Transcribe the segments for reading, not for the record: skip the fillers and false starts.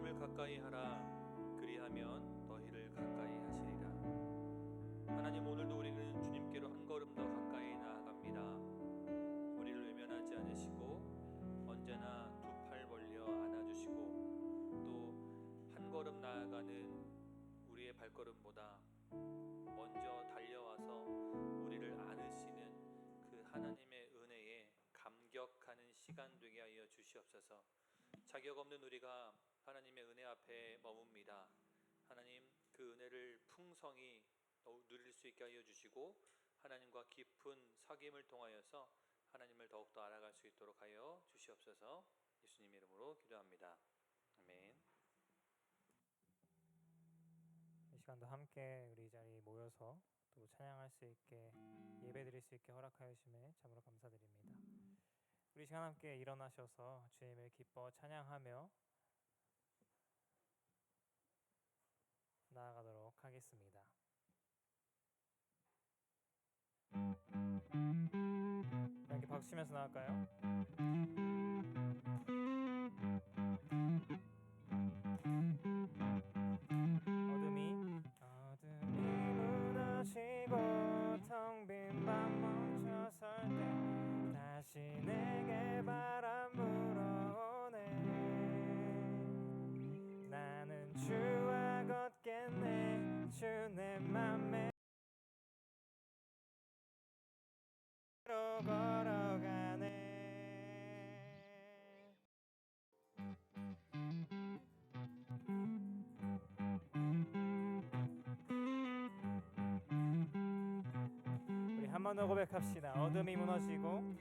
주님을 가까이 하라. 그리하면 너희를 가까이 하시리라. 하나님, 오늘도 우리는 주님께로 한 걸음 더 가까이 나아갑니다. 우리를 외면하지 않으시고 언제나 두 팔 벌려 안아주시고 또 한 걸음 나아가는 우리의 발걸음보다 먼저 달려와서 우리를 안으시는 그 하나님의 은혜에 감격하는 시간 되게 하여 주시옵소서. 자격 없는 우리가 하나님의 은혜 앞에 머뭅니다. 하나님, 그 은혜를 풍성히 누릴 수 있게 하여 주시고 하나님과 깊은 사귐을 통하여서 하나님을 더욱더 알아갈 수 있도록 하여 주시옵소서. 예수님 이름으로 기도합니다. 아멘. 이 시간도 함께 우리 이 자리에 모여서 또 찬양할 수 있게, 예배드릴 수 있게 허락하여 주심에 참으로 감사드립니다. 우리 시간 함께 일어나셔서 주님을 기뻐 찬양하며 나아가도록 하겠습니다. 함께 박수 치면서 나갈까요? 어둠이 무너지고 텅 빈 밤 멈춰설 때 다시 내게 바람 불어오네. 나는 주와 걷겠네. 주 내 맘에 걸어가네. 우리 한 번 더 고백합시다. 어둠이 무너지고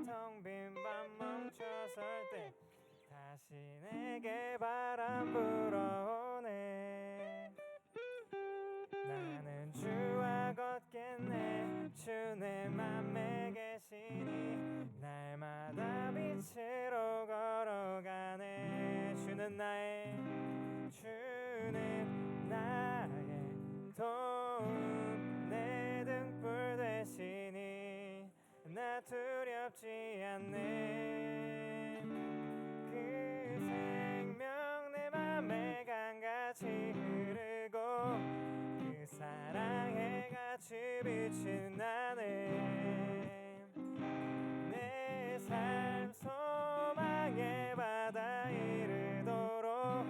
텅 빈 밤 멈춰설 때 다시 내게 바람 불어오네. 나는 주와 걷겠네. 주 내 맘에 계시니 날마다 빛으로 걸어가네. 주는 나의 도움, 내 등불 되시니 나 두렵지 않네. 그 생명 내 맘에 강같이 흐르고 그 사랑에 같이 빛이 나네. 내 삶 소망의 바다에 이르도록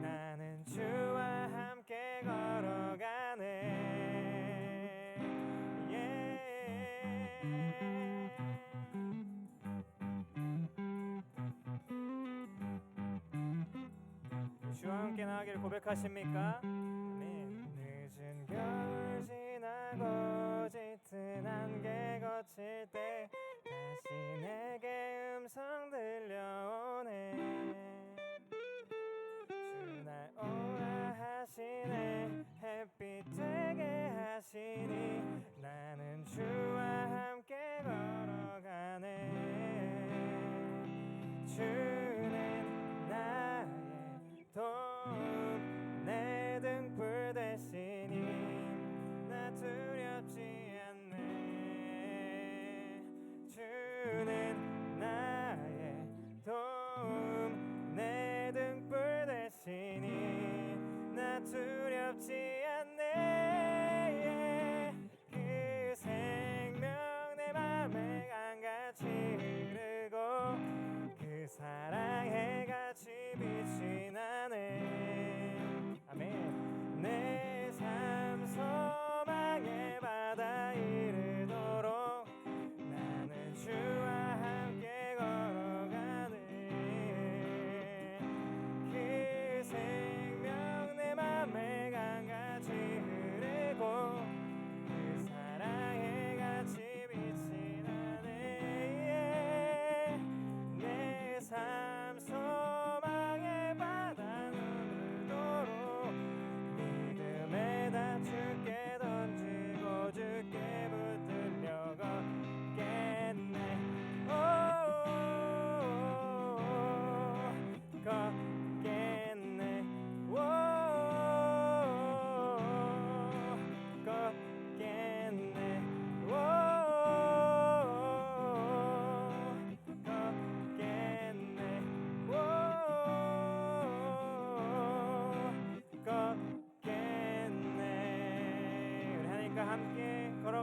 나는 주와 함께 걸어가네. 주와 함께 나가기를 고백하십니까? 늦은 겨울 지나고 짙은 안개 거칠 때 다시 내게 음성 들려오네. 주 날 오라 하시네. 햇빛 되게 하시니 나는 주와 함께 걸어가네. 주는 나의 도움, 내 등불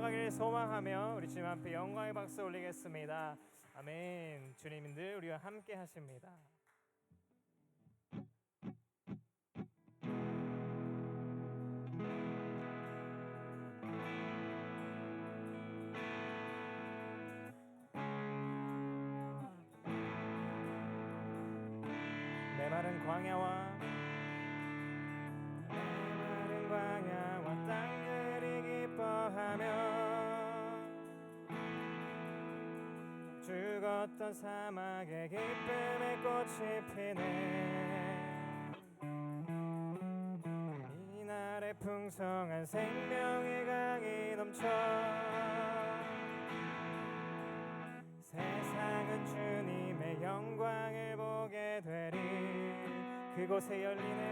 들어가길 소망하며 우리 주님 앞에 영광의 박수 올리겠습니다. 아멘. 주님들 우리와 함께 하십니다. 메마른 광야와 땅들이 기뻐하며 죽었던 사막에 기쁨의 꽃이 피네. 이날의 풍성한 생명의 강이 넘쳐 세상은 주님의 영광을 보게 되리. 그곳에 열리는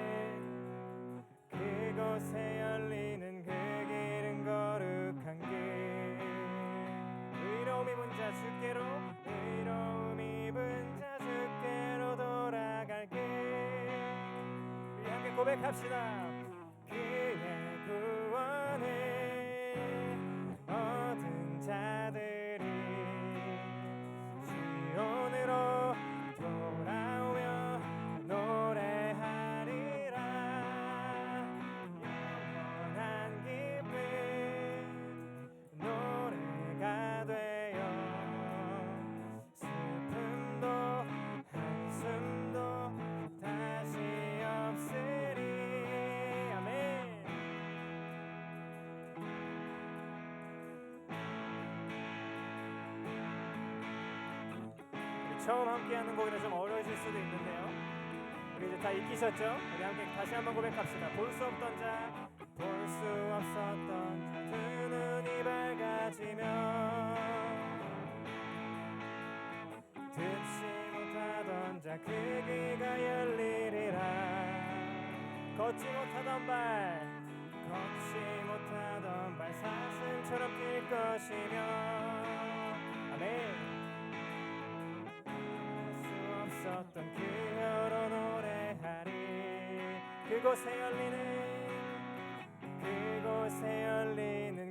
그 길은 거룩한 길. 의로움 입은 자 주께로 돌아갈 길. 우리 함께 고백합시다. 그의 구원을 얻은 자들이 시온으로 돌아오며 노래하리라. 영원한 기쁨 노래가 되어 슬픔도 한숨도 다시 없으리. 아멘. 처음 함께하는 곡이라 좀 어려우실 수도 있는데요, 우리 이제 다 익히셨죠? 우리 함께 다시 한번 고백합시다. 볼 수 없던 자, 볼 수 없었던 자, 두 눈이 밝아지며 듣지 못하던 자, 그 귀가 열리리라. 걷지 못하던 발 사슴처럼 뛸 것이며. 아멘. 없었던 그 혀로 노래하리. 그곳에 열리는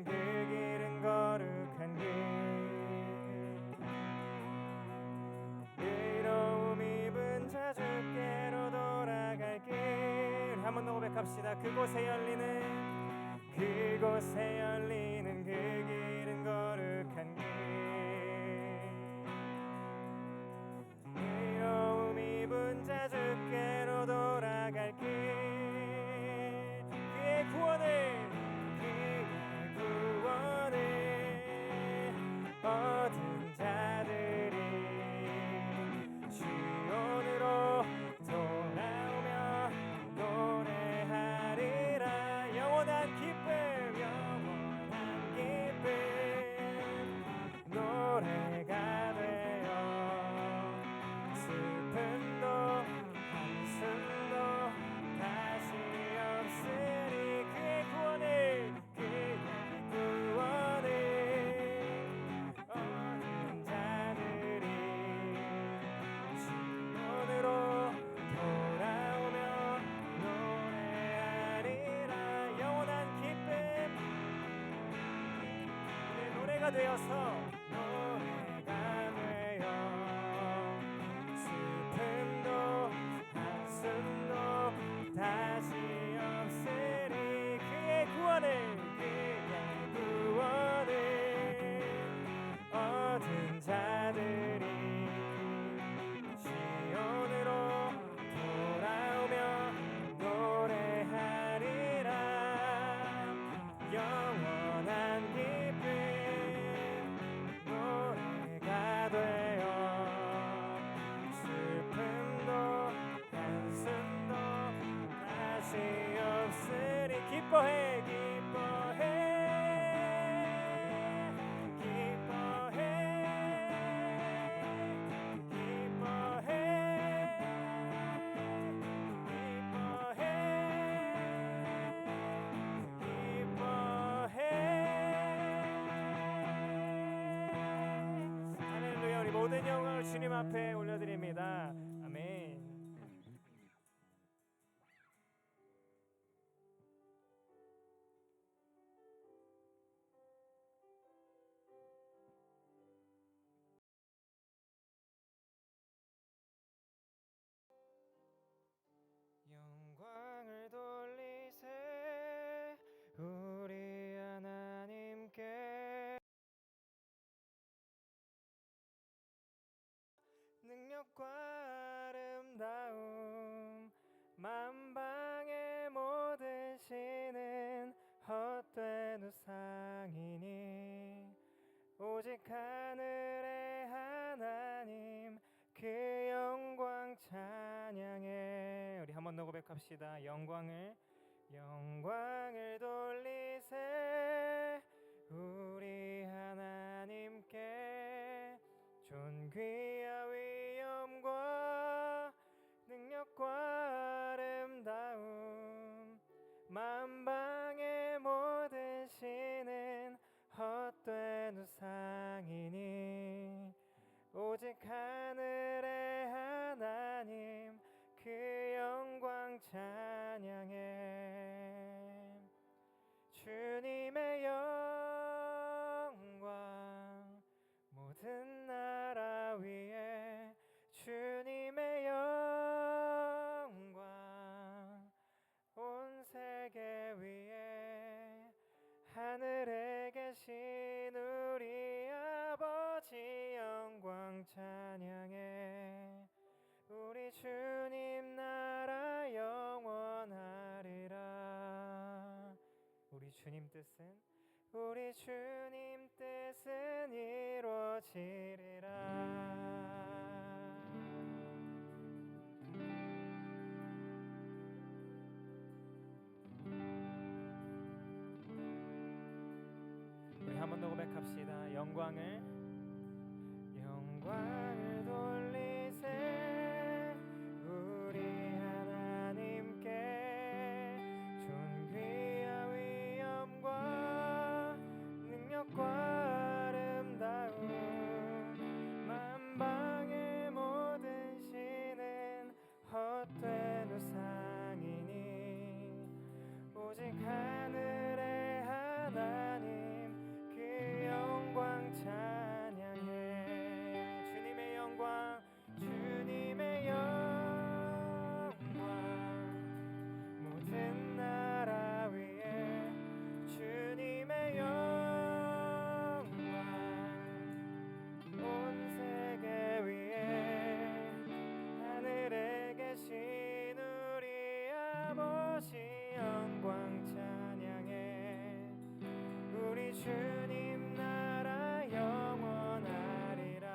그 길은 거룩한 길. 의로움 입은 자 주께로 돌아갈 길. 한 번 더 고백합시다. 그곳에 열리는 그 길은 거룩한 길. 입은 자 주께로 돌아갈 길. 그의 구원을 얻은 자들이 시온으로 돌아오며 노래하리라. 영원한 기쁨 노래가 되어 슬픔도 한숨도 다시 없으리. 그의 구원을 얻은 자들이 시온으로 돌아오며 노래하리라. 영원한 기쁨 내 노래가 되어서 다시 없으리. 그의 구원을 얻은 자들이 시온으로 돌아오며 노래하리라. 영원한 기쁨 노래가 되어 슬픔도 한숨도 다시 없으리. 기뻐해 할렐루야. 우리 모든 영광을 주님 앞에 올려드립니다. 아멘. 능력과 아름다움 만방의 모든 신은 헛된 우상이니 오직 하늘의 하나님 그 영광 찬양해. 우리 한 번 더 고백합시다. 영광을 돌리세 우리 하나님께 존귀와 위엄과 능력과 아름다움 만방의 모든 신은 헛된 우상이니 오직 하늘의 하나님 그 영광 찬양해. 주님의 영광 모든 나라 위에 주님의 영광 온 세계 위에 하늘에 계신 우리 아버지 영광 찬양해. 우리 주님 나라 영원하리라. 우리 주님 뜻은 이루어지리라. 우리 한 번 더 고백합시다. 영광을 돌리세 우리 하나님께 존귀와 위엄과 능력과 아름다움 만방의 모든 신은 헛된 우상이니 오직 하늘의 하나님 그 영광 찬양해. 주님의 영광 모든 나라 위에 주님의 영광 온 세계 위에 하늘에 계신 우리 아버지 영광 찬양해. 우리 주님 나라 영원하리라.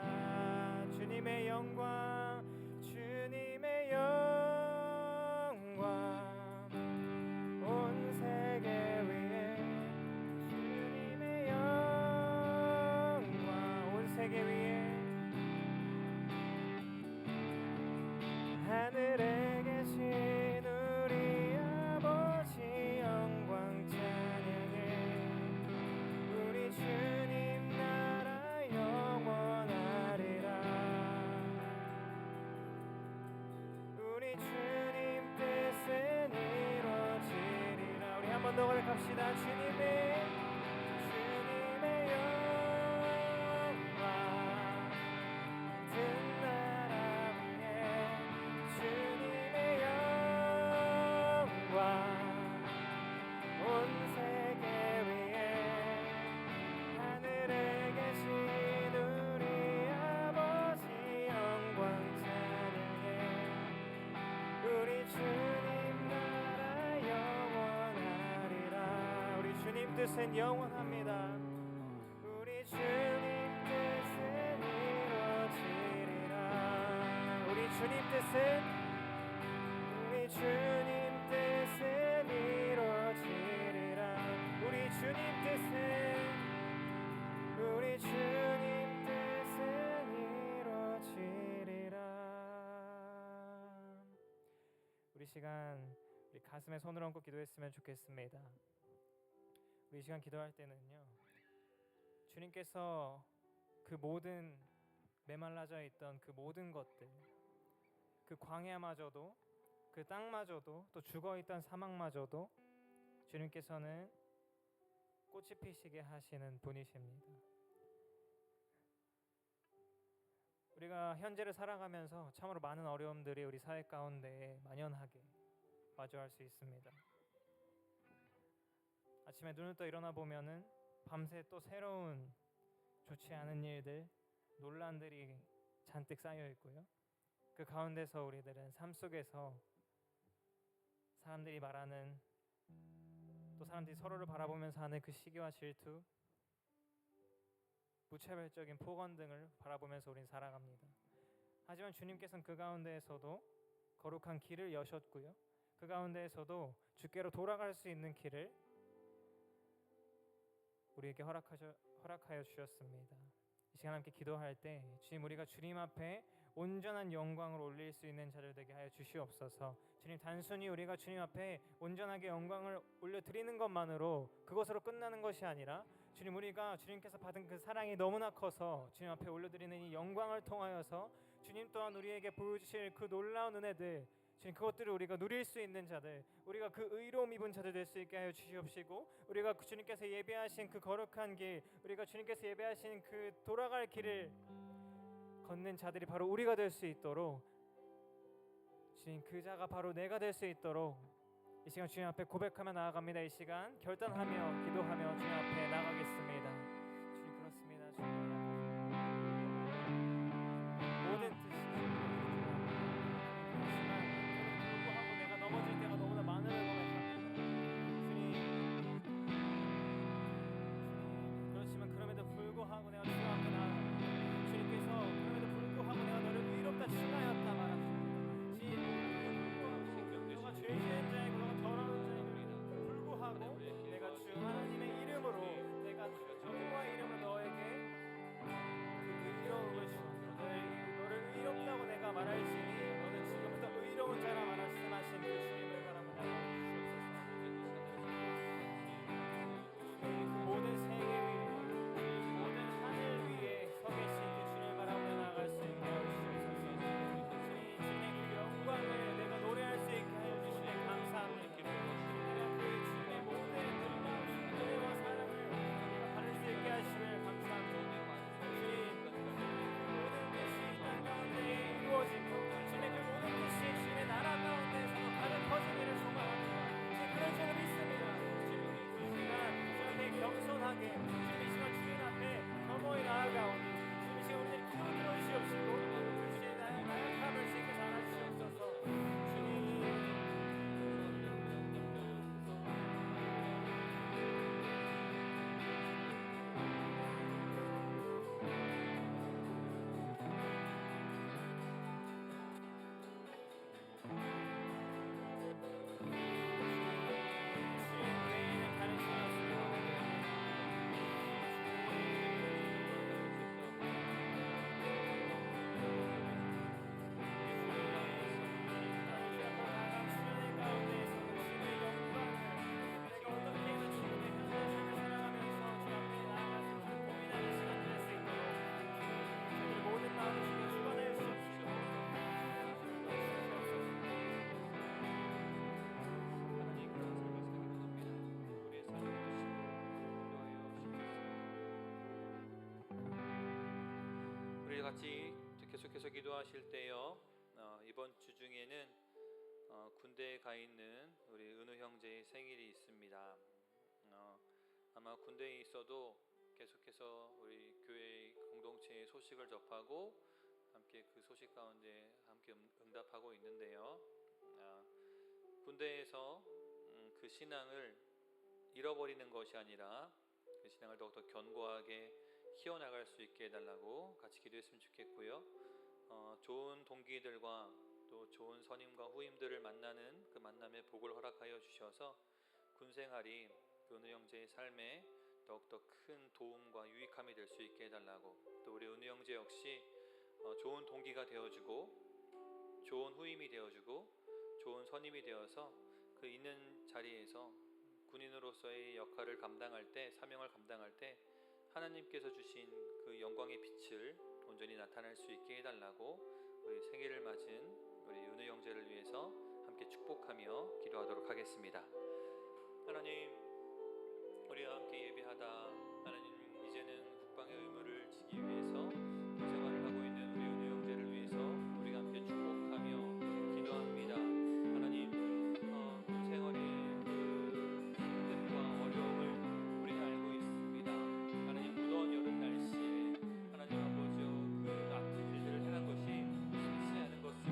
주님의 영광 온 세계 위에 주님의 영광 온 세계 위에 하늘에 계신 우리 아버지 영광 찬양해. 우리 주님 나라 영원하리라. 우리 주님 뜻은 이루어지리라. 우리 한 번 더 고백합시다. 주님의 영광 모든 나라 위에 주님의 영광 온 세계 위에 하늘에 계신 우리 아버지 영광 찬양해. 우리 주님 나라 영원하리라. 우리 주님 뜻은 영원합니다. 우리 주님 뜻은 이루어지리라. 우리 주님 뜻은 이루어지리라. 우리 주님 뜻은 이루어지리라. 우리 시간 우리 가슴에 손을 얹고 기도했으면 좋겠습니다. 우리 시간 기도할 때는요, 주님께서 그 모든 메말라져 있던 그 모든 것들, 그 광야마저도, 그 땅마저도, 또 죽어있던 사막마저도 주님께서는 꽃이 피시게 하시는 분이십니다. 우리가 현재를 살아가면서 참으로 많은 어려움들이 우리 사회 가운데 만연하게 마주할 수 있습니다. 아침에 눈을 떠 일어나 보면은 밤새 또 새로운 좋지 않은 일들, 논란들이 잔뜩 쌓여 있고요. 그 가운데서 우리들은 삶 속에서 사람들이 말하는, 또 사람들이 서로를 바라보면서 하는 그 시기와 질투, 무차별적인 폭언 등을 바라보면서 우린 살아갑니다. 하지만 주님께서는 그 가운데에서도 거룩한 길을 여셨고요, 그 가운데에서도 주께로 돌아갈 수 있는 길을 우리에게 허락하여 주셨습니다. 이 시간 함께 기도할 때 주님, 우리가 주님 앞에 온전한 영광을 올릴 수 있는 자들 되게 하여 주시옵소서. 주님, 단순히 우리가 주님 앞에 온전하게 영광을 올려드리는 것만으로 그것으로 끝나는 것이 아니라 주님, 우리가 주님께서 받은 그 사랑이 너무나 커서 주님 앞에 올려드리는 이 영광을 통하여서 주님 또한 우리에게 보여주실 그 놀라운 은혜들, 주님, 그것들을 우리가 누릴 수 있는 자들, 우리가 그 의로움 입은 자들 될 수 있게 하여 주시옵시고, 우리가 주님께서 예배하신 그 거룩한 길, 우리가 주님께서 예배하신 그 돌아갈 길을 걷는 자들이 바로 우리가 될 수 있도록, 주님, 그 자가 바로 내가 될 수 있도록 이 시간 주님 앞에 고백하며 나아갑니다. 이 시간 결단하며 기도하며 주님 앞에 나가겠습니다. 주님, 그렇습니다. 주님, 모든 뜻이 불구하고 내가 넘어질 때가 너무나 많음을 고백합니다. 주님, 그렇지만 그럼에도 불구하고 내가 주님 앞에 나아갑니다. 주님께서 그럼에도 불구하고 내가 너를 의롭다 칭하였다 말하십니다. 주님, 너가 죄 지은 자이고 너가 더러운 자임에도 불구하고 내가 주 하나님의 이름으로, 내가 여호와의 이름으로 너에게 그 의로움을 주옵니다. 너를 의롭다고 내가 말할지니 너는 지금부터 의로운 자라 말씀하신 그 주님을 바라보며 그 모든 세계 위에, 모든 하늘 위에 서 계신 그 주님을 바라보며 나아갈 수 있게 하여 주시옵소서. 주님의 그 영광을 내가 노래할 수 있게 하여 주시니 감사합니다. 내가 그 주님의 모든 은혜와 사랑을 받을 수 있게 하시길 감사합니다. 주님, 모든 뜻이 이 땅 가운데 이루어지고 주님의 그 모든 뜻이 주님의 나라 가운데서도 가득 퍼지기를 소망합니다. 주님, 그런 줄을 믿습니다. 주님, 이 시간 주님 앞에 겸손하게, 주님 이 시간 주님 앞에 겸허히 나아가오니 주님 이 시간 우리들의 기도를 들어주시옵시고 주님의 나약함을 주님께서 알아주시옵소서. 주님, 외에는 다른 신이 없습니다. 하나님, 그런 삶을 살게 원합니다. 우리의 삶을 인도하여 주시옵소서. 우리 같이 계속해서 기도하실 때요, 이번 주 중에는 군대에 가 있는 우리 은우 형제의 생일이 있습니다. 아마 군대에 있어도 계속해서 우리 교회 공동체의 소식을 접하고 함께 그 소식 가운데 함께 응답하고 있는데요. 군대에서 그 신앙을 잃어버리는 것이 아니라 그 신앙을 더욱더 견고하게 키워나갈 수 있게 해달라고 같이 기도했으면 좋겠고요. 좋은 동기들과 또 좋은 선임과 후임들을 만나는 그 만남의 복을 허락하여 주셔서 군생활이 은우 형제의 삶에 더욱더 큰 도움과 유익함이 될 수 있게 해달라고, 또 우리 은우 형제 역시 좋은 동기가 되어주고 좋은 후임이 되어주고 좋은 선임이 되어서 그 있는 자리에서 군인으로서의 역할을 감당할 때, 사명을 감당할 때 하나님께서 주신 그 영광의 빛을 온전히 나타낼 수 있게 해달라고 우리 생일을 맞은 우리 은우 형제를 위해서 함께 축복하며 기도하도록 하겠습니다. 하나님, 우리와 함께 예배하다 하나님, 이제는 국방의 의무를 지기 위해서 생활을 하고 있는 우리 은우 형제를 위해서 우리가 함께 축복하며 기도합니다. 하나님, 군생활의 그 힘듦과 어려움을 우리가 알고 있습니다. 하나님, 무더운 여름 날씨에 하나님 아버지여 그 아픈 일들을 행한 것이 쉽지 않은 것을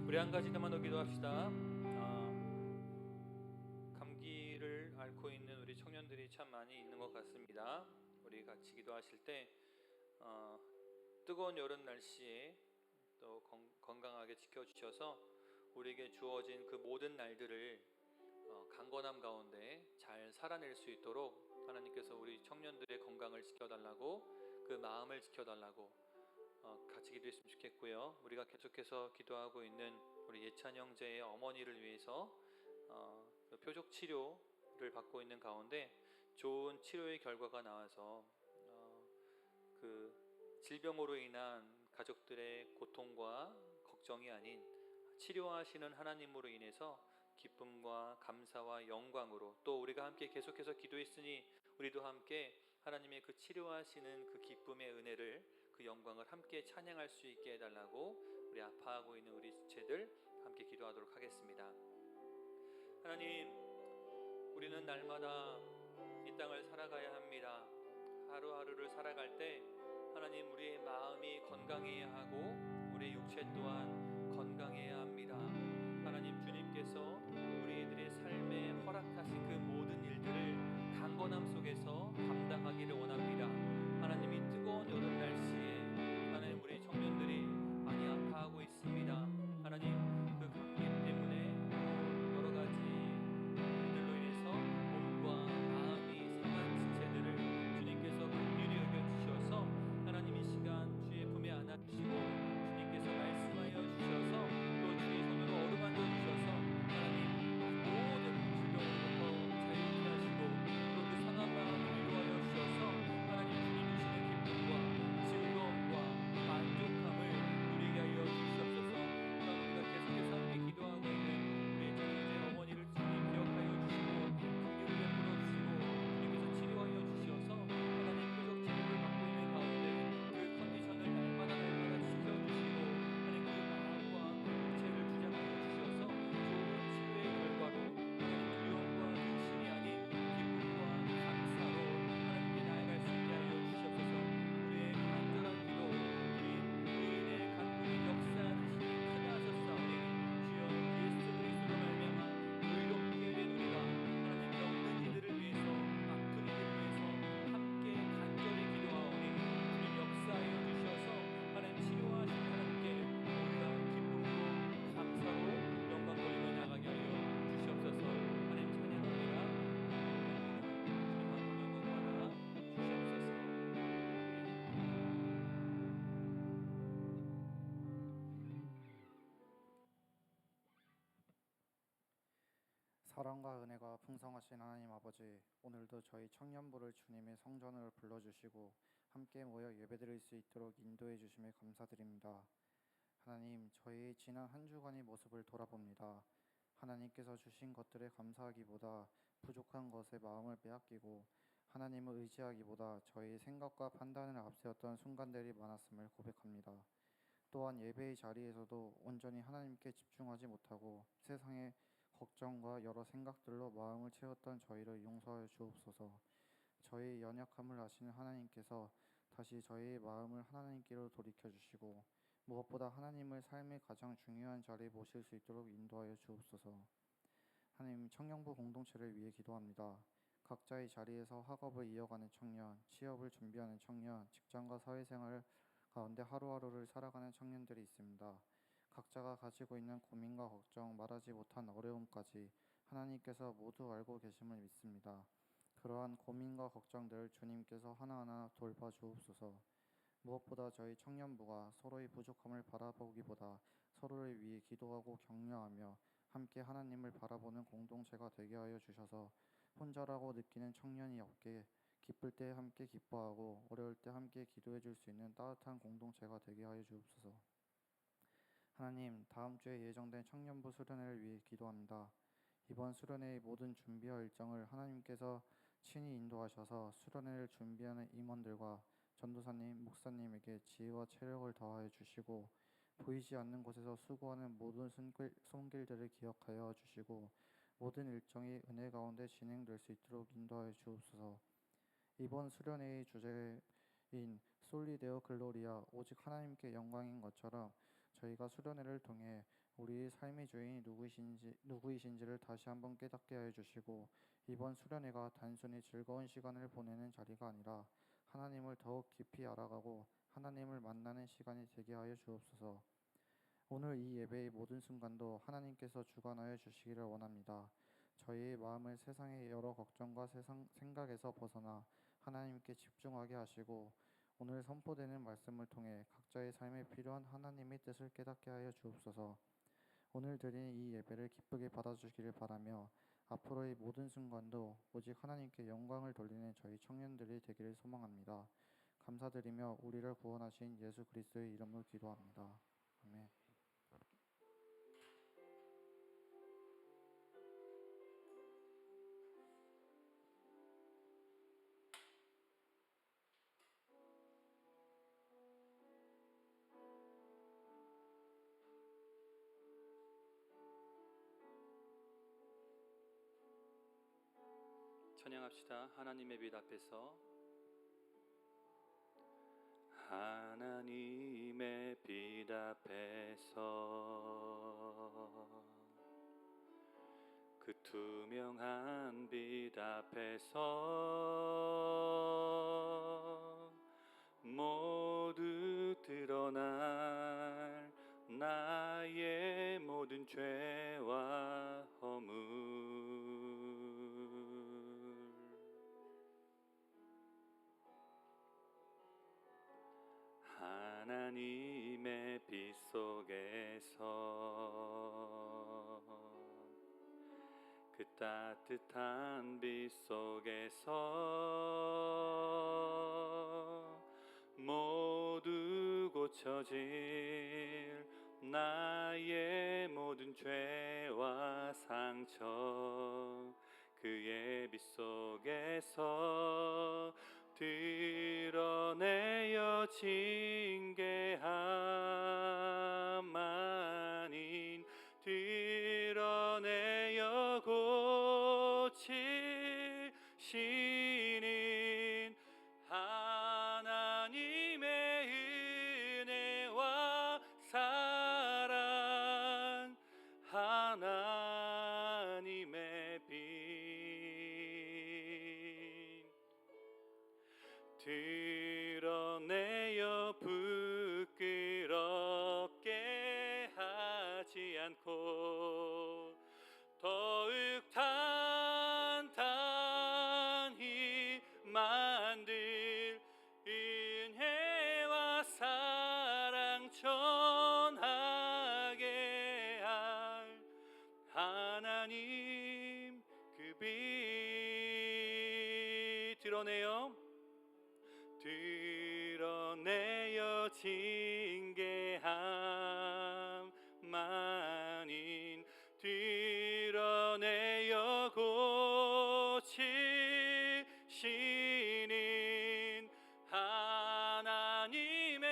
우리 한 가지만 더 기도합시다. 감기를 앓고 있는 우리 청년들이 참 많이 있는 것 같습니다. 우리 같이 기도하실 때 뜨거운 여름 날씨에 또 건강하게 지켜주셔서 우리에게 주어진 그 모든 날들을 강건함 가운데 잘 살아낼 수 있도록 하나님께서 우리 청년들의 건강을 지켜달라고, 그 마음을 지켜달라고 같이 기도했으면 좋겠고요. 우리가 계속해서 기도하고 있는 우리 예찬 형제의 어머니를 위해서 표적 치료를 받고 있는 가운데 좋은 치료의 결과가 나와서 그 질병으로 인한 가족들의 고통과 걱정이 아닌 치료하시는 하나님으로 인해서 기쁨과 감사와 영광으로, 또 우리가 함께 계속해서 기도했으니 우리도 함께 하나님의 그 치료하시는 그 기쁨의 은혜를, 그 영광을 함께 찬양할 수 있게 해달라고 우리 아파하고 있는 우리 지체들 함께 기도하도록 하겠습니다. 하나님, 우리는 날마다 이 땅을 살아가야 합니다. 하루하루를 살아갈 때 하나님, 우리의 마음이 건강해야 하고 우리의 육체 또한 건강해야 합니다. 하나님, 주님께서 우리들의 삶에 허락하신 그 모든 일들을 강건함 속에서 감당하기를 원합니다. 하나님, 이 뜨거운 여름 날씨에 하나님, 우리 청년들이 많이 아파하고 있습니다. 하나님, 그 감기 때문에 여러 가지 일들로 인해서 몸과 마음이 상한 지체들을 주님께서 긍휼히 여겨주셔서 하나님, 이 시간 주의 품에 안아주시고 주님께서 말씀하여 주셔서 또 주의 손으로 어루만져 주셔서 하나님, 모든 질병으로부터 자유케 하시고 또 그 상한 마음을 위로하여 주셔서 하나님, 주님 주시는 기쁨과 즐거움과 만족함을 누리게 하여 주시옵소서. 우리가 계속해서 함께 기도하고 있는 우리 전현재 어머니를 주님 기억하여 주시고 긍휼을 베풀어 주시고 주님께서 치료하여 주셔서 하나님, 표적 치료를 받고 있는 가운데 그 컨디션을 날마다 지켜주시고 하나님, 그 마음과 육체를 주장하여 주셔서 좋은 치료의 결과로 하나님, 두려움과 근심이 아닌 기쁨과 감사로 하나님께 나아갈 수 있게 하여 주시옵소서. 우리의 간절한 기도, 의인의 간구에 역사하는 신이 크다하셨사오니 주여 예수 그리스도로 말미암아 의롭게 된 우리가 하나님, 병든 이들을 위해서, 아픈 이들을 위해서 함께 간절히 기도하오니 주님 역사하여 주셔서 하나님, 치료하신 하나님께 우리가 기쁨으로 감사로 영광 돌리며 나가게 하여 주시옵소서. 하나님 찬양합니다. 주님 한 영광 받아 주시옵소서. 사랑과 은혜가 풍성하신 하나님 아버지, 오늘도 저희 청년부를 주님의 성전으로 불러주시고 함께 모여 예배드릴 수 있도록 인도해 주심에 감사드립니다. 하나님, 저희 지난 한 주간의 모습을 돌아봅니다. 하나님께서 주신 것들에 감사하기보다 부족한 것에 마음을 빼앗기고 하나님을 의지하기보다 저희 생각과 판단을 앞세웠던 순간들이 많았음을 고백합니다. 또한 예배의 자리에서도 온전히 하나님께 집중하지 못하고 세상의 걱정과 여러 생각들로 마음을 채웠던 저희를 용서하여 주옵소서. 저희의 연약함을 아시는 하나님께서 다시 저희의 마음을 하나님께로 돌이켜 주시고 무엇보다 하나님을 삶의 가장 중요한 자리에 모실 수 있도록 인도하여 주옵소서. 하나님, 청년부 공동체를 위해 기도합니다. 각자의 자리에서 학업을 이어가는 청년, 취업을 준비하는 청년, 직장과 사회생활 가운데 하루하루를 살아가는 청년들이 있습니다. 각자가 가지고 있는 고민과 걱정, 말하지 못한 어려움까지 하나님께서 모두 알고 계심을 믿습니다. 그러한 고민과 걱정들을 주님께서 하나하나 돌봐주옵소서. 무엇보다 저희 청년부가 서로의 부족함을 바라보기보다 서로를 위해 기도하고 격려하며 함께 하나님을 바라보는 공동체가 되게 하여 주셔서 혼자라고 느끼는 청년이 없게 기쁠 때 함께 기뻐하고 어려울 때 함께 기도해 줄 수 있는 따뜻한 공동체가 되게 하여 주옵소서. 하나님, 다음 주에 예정된 청년부 수련회를 위해 기도합니다. 이번 수련회의 모든 준비와 일정을 하나님께서 친히 인도하셔서 수련회를 준비하는 임원들과 전도사님, 목사님에게 지혜와 체력을 더하여 주시고 보이지 않는 곳에서 수고하는 모든 손길들을 기억하여 주시고 모든 일정이 은혜 가운데 진행될 수 있도록 인도하여 주옵소서. 이번 수련회의 주제인 솔리 데오 글로리아, 오직 하나님께 영광인 것처럼 저희가 수련회를 통해 우리의 삶의 주인이 누구이신지를 다시 한번 깨닫게 하여 주시고 이번 수련회가 단순히 즐거운 시간을 보내는 자리가 아니라 하나님을 더욱 깊이 알아가고 하나님을 만나는 시간이 되게 하여 주옵소서. 오늘 이 예배의 모든 순간도 하나님께서 주관하여 주시기를 원합니다. 저희의 마음을 세상의 여러 걱정과 세상 생각에서 벗어나 하나님께 집중하게 하시고 오늘 선포되는 말씀을 통해 각자의 삶에 필요한 하나님의 뜻을 깨닫게 하여 주옵소서. 오늘 드린 이 예배를 기쁘게 받아주시기를 바라며 앞으로의 모든 순간도 오직 하나님께 영광을 돌리는 저희 청년들이 되기를 소망합니다. 감사드리며 우리를 구원하신 예수 그리스도의 이름으로 기도합니다. 아멘. 찬양합시다. 하나님의 빛 앞에서. 하나님의 빛 앞에서 그 투명한 빛 앞에서 모두 드러날 나의 모든 죄와 허물 하나님의 빛 속에서 그 따뜻한 빛 속에서 모두 고쳐질 나의 모든 죄와 상처 그의 빛 속에서 드러내어 징계함 아닌 드러내어 고치시는 하나님의 은혜와 사랑 하나님의 빛 드러내어 부끄럽게 하지 않고 더욱 단단히 만들 은혜와 사랑 전하게 할 하나님 그 빛 드러내어 징계함 아닌 드러내어 고치시는 하나님의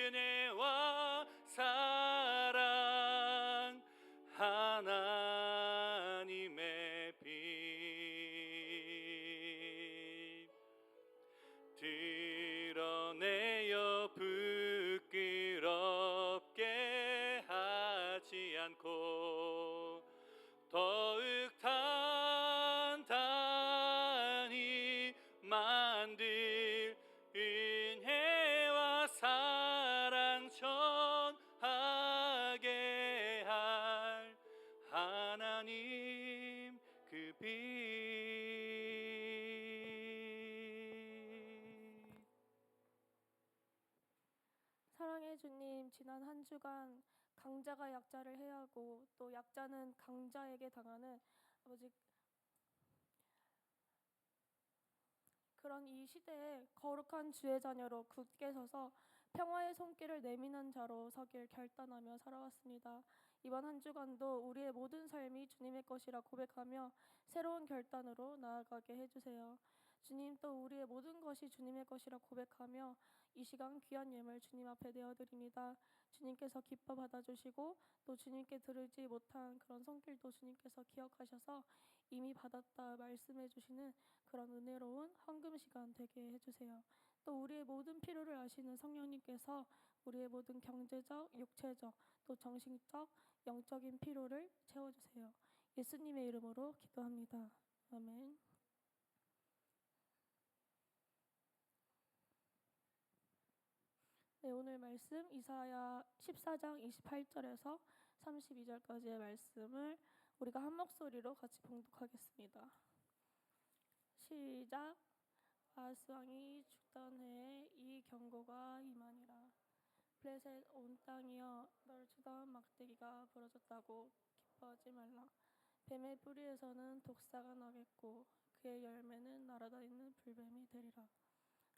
은혜와 사랑 하나님의 빛 드러내어 부끄럽게 하지 않고 더욱 단단히 만들 은혜와 사랑 전하게 할 하나님 그 빛 사랑의 주님, 지난 한 주간 강자가 약자를 해하고 또 약자는 강자에게 당하는 아버지 그런 이 시대에 거룩한 주의 자녀로 굳게 서서 평화의 손길을 내미는 자로 서길 결단하며 살아왔습니다. 이번 한 주간도 우리의 모든 삶이 주님의 것이라 고백하며 새로운 결단으로 나아가게 해주세요. 주님, 또 우리의 모든 것이 주님의 것이라 고백하며 이 시간 귀한 예물 주님 앞에 내어드립니다. 주님께서 기뻐 받아주시고 또 주님께 들으지 못한 그런 손길도 주님께서 기억하셔서 이미 받았다 말씀해 주시는 그런 은혜로운 헌금 시간 되게 해주세요. 또 우리의 모든 필요를 아시는 성령님께서 우리의 모든 경제적, 육체적 또 정신적, 영적인 피로를 채워주세요. 예수님의 이름으로 기도합니다. 아멘. 네, 오늘 말씀 이사야 14장 28절에서 32절까지의 말씀을 우리가 한 목소리로 같이 봉독하겠습니다. 시작. 아하스 왕이 죽던 해에 이 경고가 임하니라. 블레셋 온 땅이여, 너를 치던 막대기가 부러졌다고 기뻐하지 말라. 뱀의 뿌리에서는 독사가 나겠고 그의 열매는 날아다니는 불뱀이 되리라.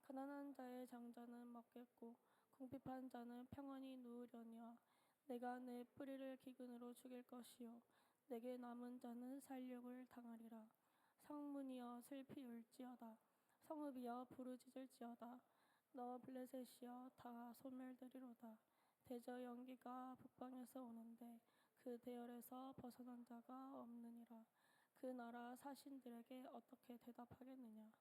가난한 자의 장자는 먹겠고 궁핍한 자는 평안히 누우려니와 내가 내 뿌리를 기근으로 죽일 것이요 내게 남은 자는 살육을 당하리라. 성문이여 슬피 울지어다. 성읍이여 부르짖을지어다. 너 블레셋이여 다 소멸되리로다. 대저 연기가 북방에서 오는데 그 대열에서 벗어난 자가 없느니라. 그 나라 사신들에게 어떻게 대답하겠느냐.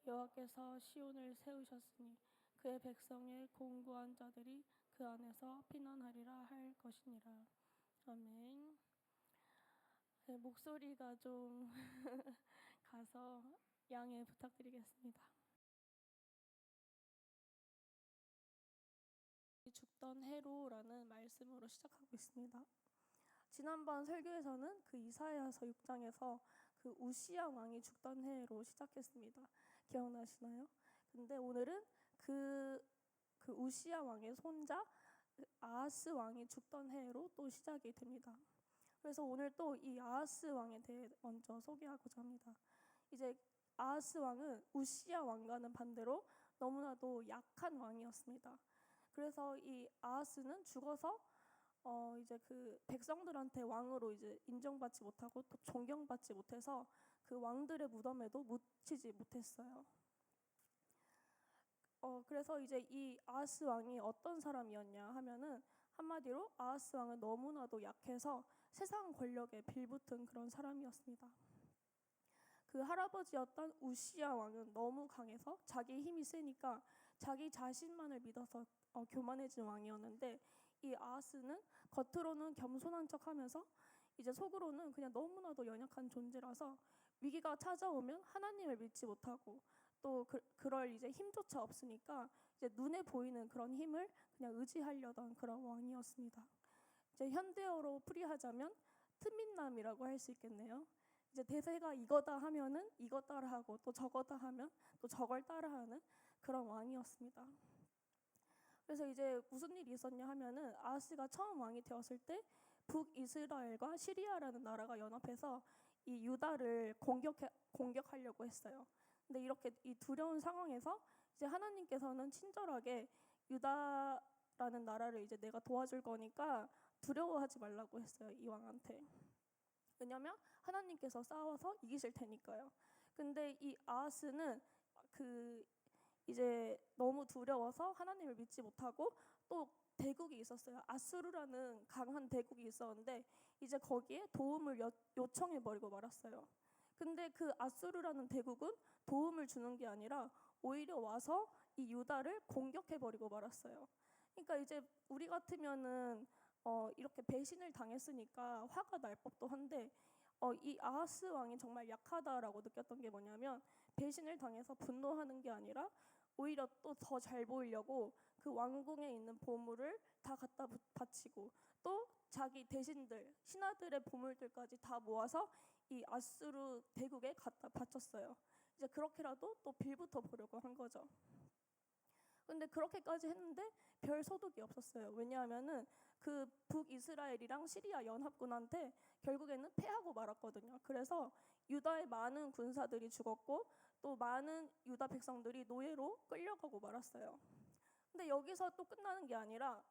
여호와께서 시온을 세우셨으니 그의 백성의 공고한 자들이 그 안에서 피난하리라 할 것이니라. 아멘. 네, 목소리가 좀 가서 양해 부탁드리겠습니다. 죽던 해로라는 말씀으로 시작하고 있습니다. 지난번 설교에서는 그 이사야서 6장에서 그 우시야 왕이 죽던 해로 시작했습니다. 기억나시나요? 근데 오늘은 그 우시야 왕의 손자 아하스 왕이 죽던 해로 또 시작이 됩니다. 그래서 오늘 또 이 아하스 왕에 대해 먼저 소개하고자 합니다. 이제 아하스 왕은 우시야 왕과는 반대로 너무나도 약한 왕이었습니다. 그래서 이 아하스는 죽어서 이제 그 백성들한테 왕으로 이제 인정받지 못하고 또 존경받지 못해서 그 왕들의 무덤에도 묻히지 못했어요. 그래서 이제 이 아하스 왕이 어떤 사람이었냐 하면은 한마디로 아하스 왕은 너무나도 약해서 세상 권력에 빌붙은 그런 사람이었습니다. 그 할아버지였던 우시야 왕은 너무 강해서 자기 힘이 세니까 자기 자신만을 믿어서 교만해진 왕이었는데 이 아하스는 겉으로는 겸손한 척하면서 이제 속으로는 그냥 너무나도 연약한 존재라서 위기가 찾아오면 하나님을 믿지 못하고 또 그럴 이제 힘조차 없으니까 이제 눈에 보이는 그런 힘을 그냥 의지하려던 그런 왕이었습니다. 이제 현대어로 풀이하자면 트민남이라고 할 수 있겠네요. 이제 대세가 이거다 하면은 이거 따라하고 또 저거다 하면 또 저걸 따라하는 그런 왕이었습니다. 그래서 이제 무슨 일이 있었냐 하면은 아하스가 처음 왕이 되었을 때 북이스라엘과 시리아라는 나라가 연합해서 이 유다를 공격하려고 했어요. 근데 이렇게 이 두려운 상황에서 이제 하나님께서는 친절하게 유다라는 나라를 이제 내가 도와줄 거니까 두려워하지 말라고 했어요, 이 왕한테. 왜냐면 하나님께서 싸워서 이기실 테니까요. 근데 이 아하스는 그 이제 너무 두려워서 하나님을 믿지 못하고 또 대국이 있었어요. 아수르라는 강한 대국이 있었는데 이제 거기에 도움을 요청해 버리고 말았어요. 근데 그 아수르라는 대국은 도움을 주는 게 아니라 오히려 와서 이 유다를 공격해 버리고 말았어요. 그러니까 이제 우리 같으면은 이렇게 배신을 당했으니까 화가 날 법도 한데 이 아하스 왕이 정말 약하다라고 느꼈던 게 뭐냐면 배신을 당해서 분노하는 게 아니라 오히려 또 더 잘 보이려고 그 왕궁에 있는 보물을 다 갖다 바치고 또 자기 대신들, 신하들의 보물들까지 다 모아서 이 아수르 대국에 갖다 바쳤어요. 이제 그렇게라도 또 빌붙어 보려고 한 거죠. 근데 그렇게까지 했는데 별 소득이 없었어요. 왜냐하면은 그 북이스라엘이랑 시리아 연합군한테 결국에는 패하고 말았거든요. 그래서 유다의 많은 군사들이 죽었고 또 많은 유다 백성들이 노예로 끌려가고 말았어요. 근데 여기서 또 끝나는 게 아니라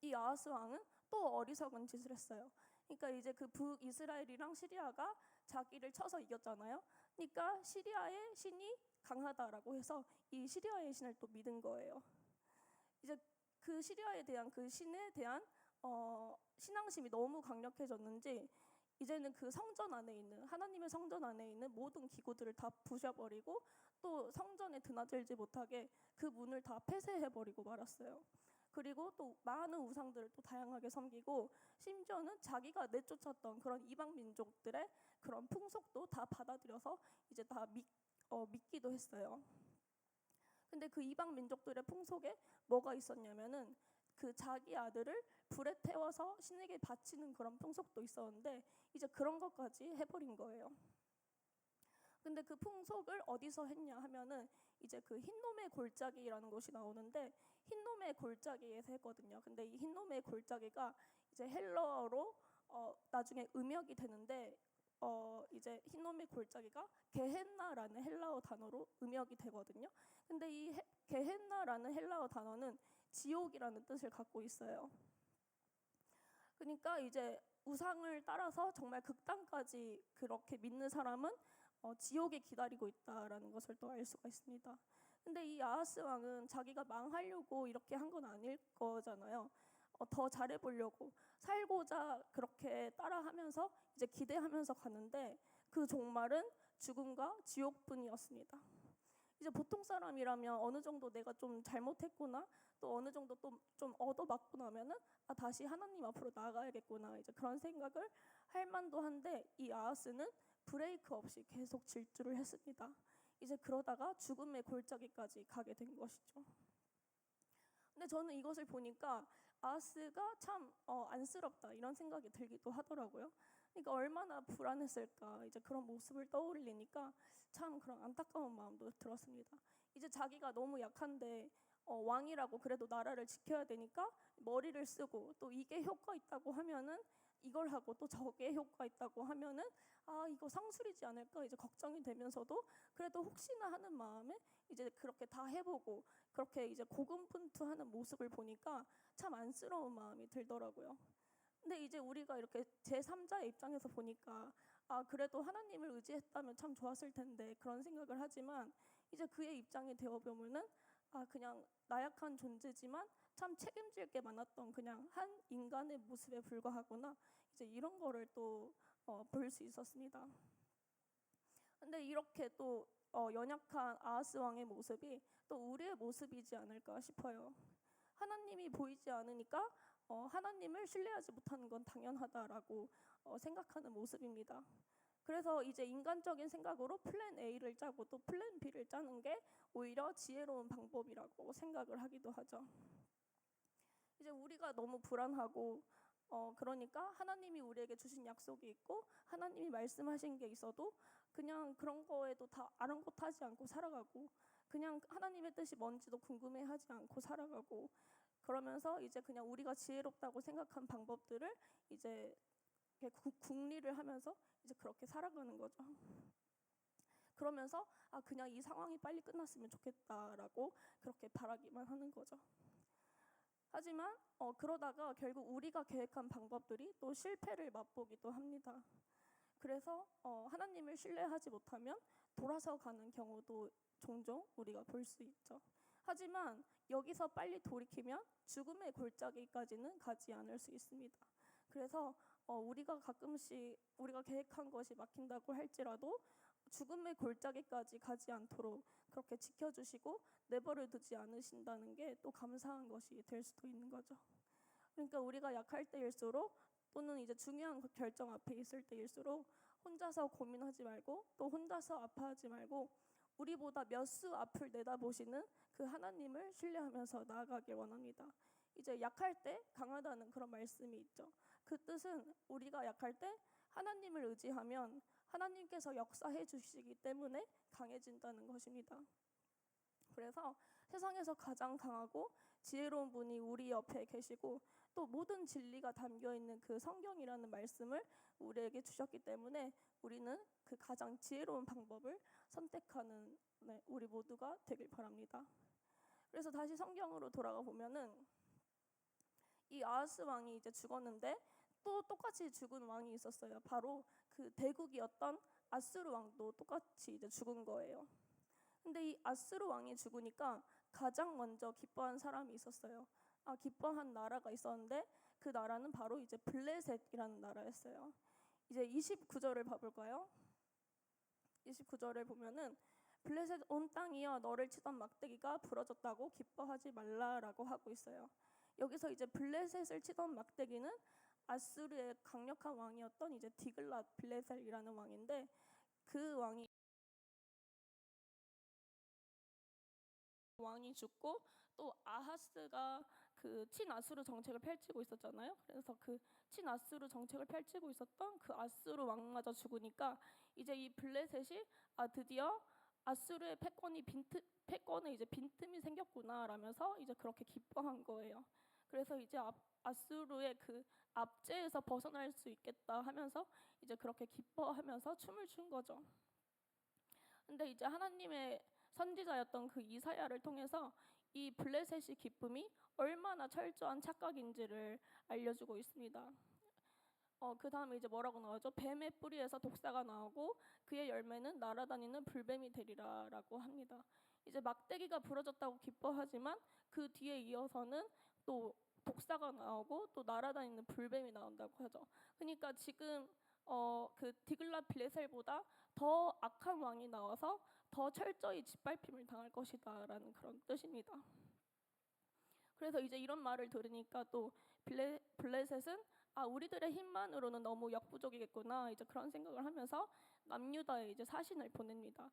이 아하스 왕은 또 어리석은 짓을 했어요. 그러니까 이제 그 북이스라엘이랑 시리아가 자기를 쳐서 이겼잖아요. 그러니까 시리아의 신이 강하다라고 해서 이 시리아의 신을 또 믿은 거예요. 이제 그 시리아에 대한 그 신에 대한 신앙심이 너무 강력해졌는지 이제는 그 성전 안에 있는 하나님의 성전 안에 있는 모든 기구들을 다 부셔버리고 또 성전에 드나들지 못하게 그 문을 다 폐쇄해버리고 말았어요. 그리고 또 많은 우상들을 또 다양하게 섬기고 심지어는 자기가 내쫓았던 그런 이방 민족들의 그런 풍속도 다 받아들여서 이제 다 믿기도 했어요. 근데 그 이방 민족들의 풍속에 뭐가 있었냐면은 그 자기 아들을 불에 태워서 신에게 바치는 그런 풍속도 있었는데 이제 그런 것까지 해버린 거예요. 근데 그 풍속을 어디서 했냐 하면은 이제 그 흰놈의 골짜기라는 곳이 나오는데 흰놈의 골짜기에서 했거든요. 근데 이 흰놈의 골짜기가 이제 헬라어로 나중에 음역이 되는데 이제 흰놈의 골짜기가 게헨나라는 헬라어 단어로 음역이 되거든요. 근데 이 게헨나라는 헬라어 단어는 지옥이라는 뜻을 갖고 있어요. 그러니까 이제 우상을 따라서 정말 극단까지 그렇게 믿는 사람은 지옥에 기다리고 있다라는 것을 또 알 수가 있습니다. 근데 이 아하스 왕은 자기가 망하려고 이렇게 한 건 아닐 거잖아요. 더 잘해보려고 살고자 그렇게 따라하면서 이제 기대하면서 가는데 그 종말은 죽음과 지옥뿐이었습니다. 이제 보통 사람이라면 어느 정도 내가 좀 잘못했구나, 또 어느 정도 또 좀 얻어맞고 나면은 다시 하나님 앞으로 나아가야겠구나, 이제 그런 생각을 할 만도 한데 이 아하스는 브레이크 없이 계속 질주를 했습니다. 이제 그러다가 죽음의 골짜기까지 가게 된 것이죠. 근데 저는 이것을 보니까 아하스가 참 안쓰럽다 이런 생각이 들기도 하더라고요. 그러니까 얼마나 불안했을까, 이제 그런 모습을 떠올리니까 참 그런 안타까운 마음도 들었습니다. 이제 자기가 너무 약한데 왕이라고 그래도 나라를 지켜야 되니까 머리를 쓰고 또 이게 효과 있다고 하면은 이걸 하고 또 저게 효과 있다고 하면은 이거 상술이지 않을까 이제 걱정이 되면서도 그래도 혹시나 하는 마음에 이제 그렇게 다 해보고 그렇게 이제 고군분투하는 모습을 보니까 참 안쓰러운 마음이 들더라고요. 근데 이제 우리가 이렇게 제3자의 입장에서 보니까 그래도 하나님을 의지했다면 참 좋았을 텐데 그런 생각을 하지만 이제 그의 입장이 되어보면은 그냥 나약한 존재지만 참 책임질 게 많았던 그냥 한 인간의 모습에 불과하구나, 이제 이런 거를 또 볼 수 있었습니다. 근데 이렇게 또 연약한 아하스 왕의 모습이 또 우리의 모습이지 않을까 싶어요. 하나님이 보이지 않으니까 하나님을 신뢰하지 못하는 건 당연하다라고 생각하는 모습입니다. 그래서 이제 인간적인 생각으로 플랜 A를 짜고 또 플랜 B를 짜는 게 오히려 지혜로운 방법이라고 생각을 하기도 하죠. 이제 우리가 너무 불안하고 그러니까 하나님이 우리에게 주신 약속이 있고 하나님이 말씀하신 게 있어도 그냥 그런 거에도 다 아랑곳하지 않고 살아가고 그냥 하나님의 뜻이 뭔지도 궁금해하지 않고 살아가고 그러면서 이제 그냥 우리가 지혜롭다고 생각한 방법들을 이제 궁리를 하면서 이제 그렇게 살아가는 거죠. 그러면서 그냥 이 상황이 빨리 끝났으면 좋겠다라고 그렇게 바라기만 하는 거죠. 하지만 그러다가 결국 우리가 계획한 방법들이 또 실패를 맛보기도 합니다. 그래서 하나님을 신뢰하지 못하면 돌아서 가는 경우도 종종 우리가 볼 수 있죠. 하지만 여기서 빨리 돌이키면 죽음의 골짜기까지는 가지 않을 수 있습니다. 그래서 우리가 가끔씩 우리가 계획한 것이 막힌다고 할지라도 죽음의 골짜기까지 가지 않도록 그렇게 지켜주시고 내버려 두지 않으신다는 게 또 감사한 것이 될 수도 있는 거죠. 그러니까 우리가 약할 때일수록 또는 이제 중요한 결정 앞에 있을 때일수록 혼자서 고민하지 말고 또 혼자서 아파하지 말고 우리보다 몇 수 앞을 내다보시는 그 하나님을 신뢰하면서 나아가길 원합니다. 이제 약할 때 강하다는 그런 말씀이 있죠. 그 뜻은 우리가 약할 때 하나님을 의지하면 하나님께서 역사해 주시기 때문에 강해진다는 것입니다. 그래서 세상에서 가장 강하고 지혜로운 분이 우리 옆에 계시고 또 모든 진리가 담겨있는 그 성경이라는 말씀을 우리에게 주셨기 때문에 우리는 그 가장 지혜로운 방법을 선택하는 우리 모두가 되길 바랍니다. 그래서 다시 성경으로 돌아가 보면은 이 아하스 왕이 이제 죽었는데 또 똑같이 죽은 왕이 있었어요. 바로 그 대국이었던 아수르 왕도 똑같이 이제 죽은 거예요. 근데 이 아수르 왕이 죽으니까 가장 먼저 기뻐한 사람이 있었어요. 기뻐한 나라가 있었는데 그 나라는 바로 이제 블레셋이라는 나라였어요. 이제 29절을 봐볼까요? 29절을 보면은 블레셋 온 땅이여 너를 치던 막대기가 부러졌다고 기뻐하지 말라라고 하고 있어요. 여기서 이제 블레셋을 치던 막대기는 아수르의 강력한 왕이었던 이제 디글랏 빌레셀이라는 왕인데, 그 왕이 죽고 또 아하스가 그 친아수르 정책을 펼치고 있었잖아요. 그래서 그 친아수르 정책을 펼치고 있었던 그 아수르 왕마저 죽으니까 이제 이 블레셋이 드디어 아수르의 패권에 이제 빈틈이 생겼구나라면서 이제 그렇게 기뻐한 거예요. 그래서 이제 아수르의 그 압제에서 벗어날 수 있겠다 하면서 이제 그렇게 기뻐하면서 춤을 춘 거죠. 근데 이제 하나님의 선지자였던 그 이사야를 통해서 이 블레셋의 기쁨이 얼마나 철저한 착각인지를 알려주고 있습니다. 그 다음에 이제 뭐라고 나오죠? 뱀의 뿌리에서 독사가 나오고 그의 열매는 날아다니는 불뱀이 되리라라고 합니다. 이제 막대기가 부러졌다고 기뻐하지만 그 뒤에 이어서는 또 독사가 나오고 또 날아다니는 불뱀이 나온다고 하죠. 그러니까 지금 그 디글랏 빌레셀보다 더 악한 왕이 나와서 더 철저히 짓밟힘을 당할 것이다라는 그런 뜻입니다. 그래서 이제 이런 말을 들으니까 또 블레셋은 우리들의 힘만으로는 너무 역부족이겠구나 이제 그런 생각을 하면서 남유다에 이제 사신을 보냅니다.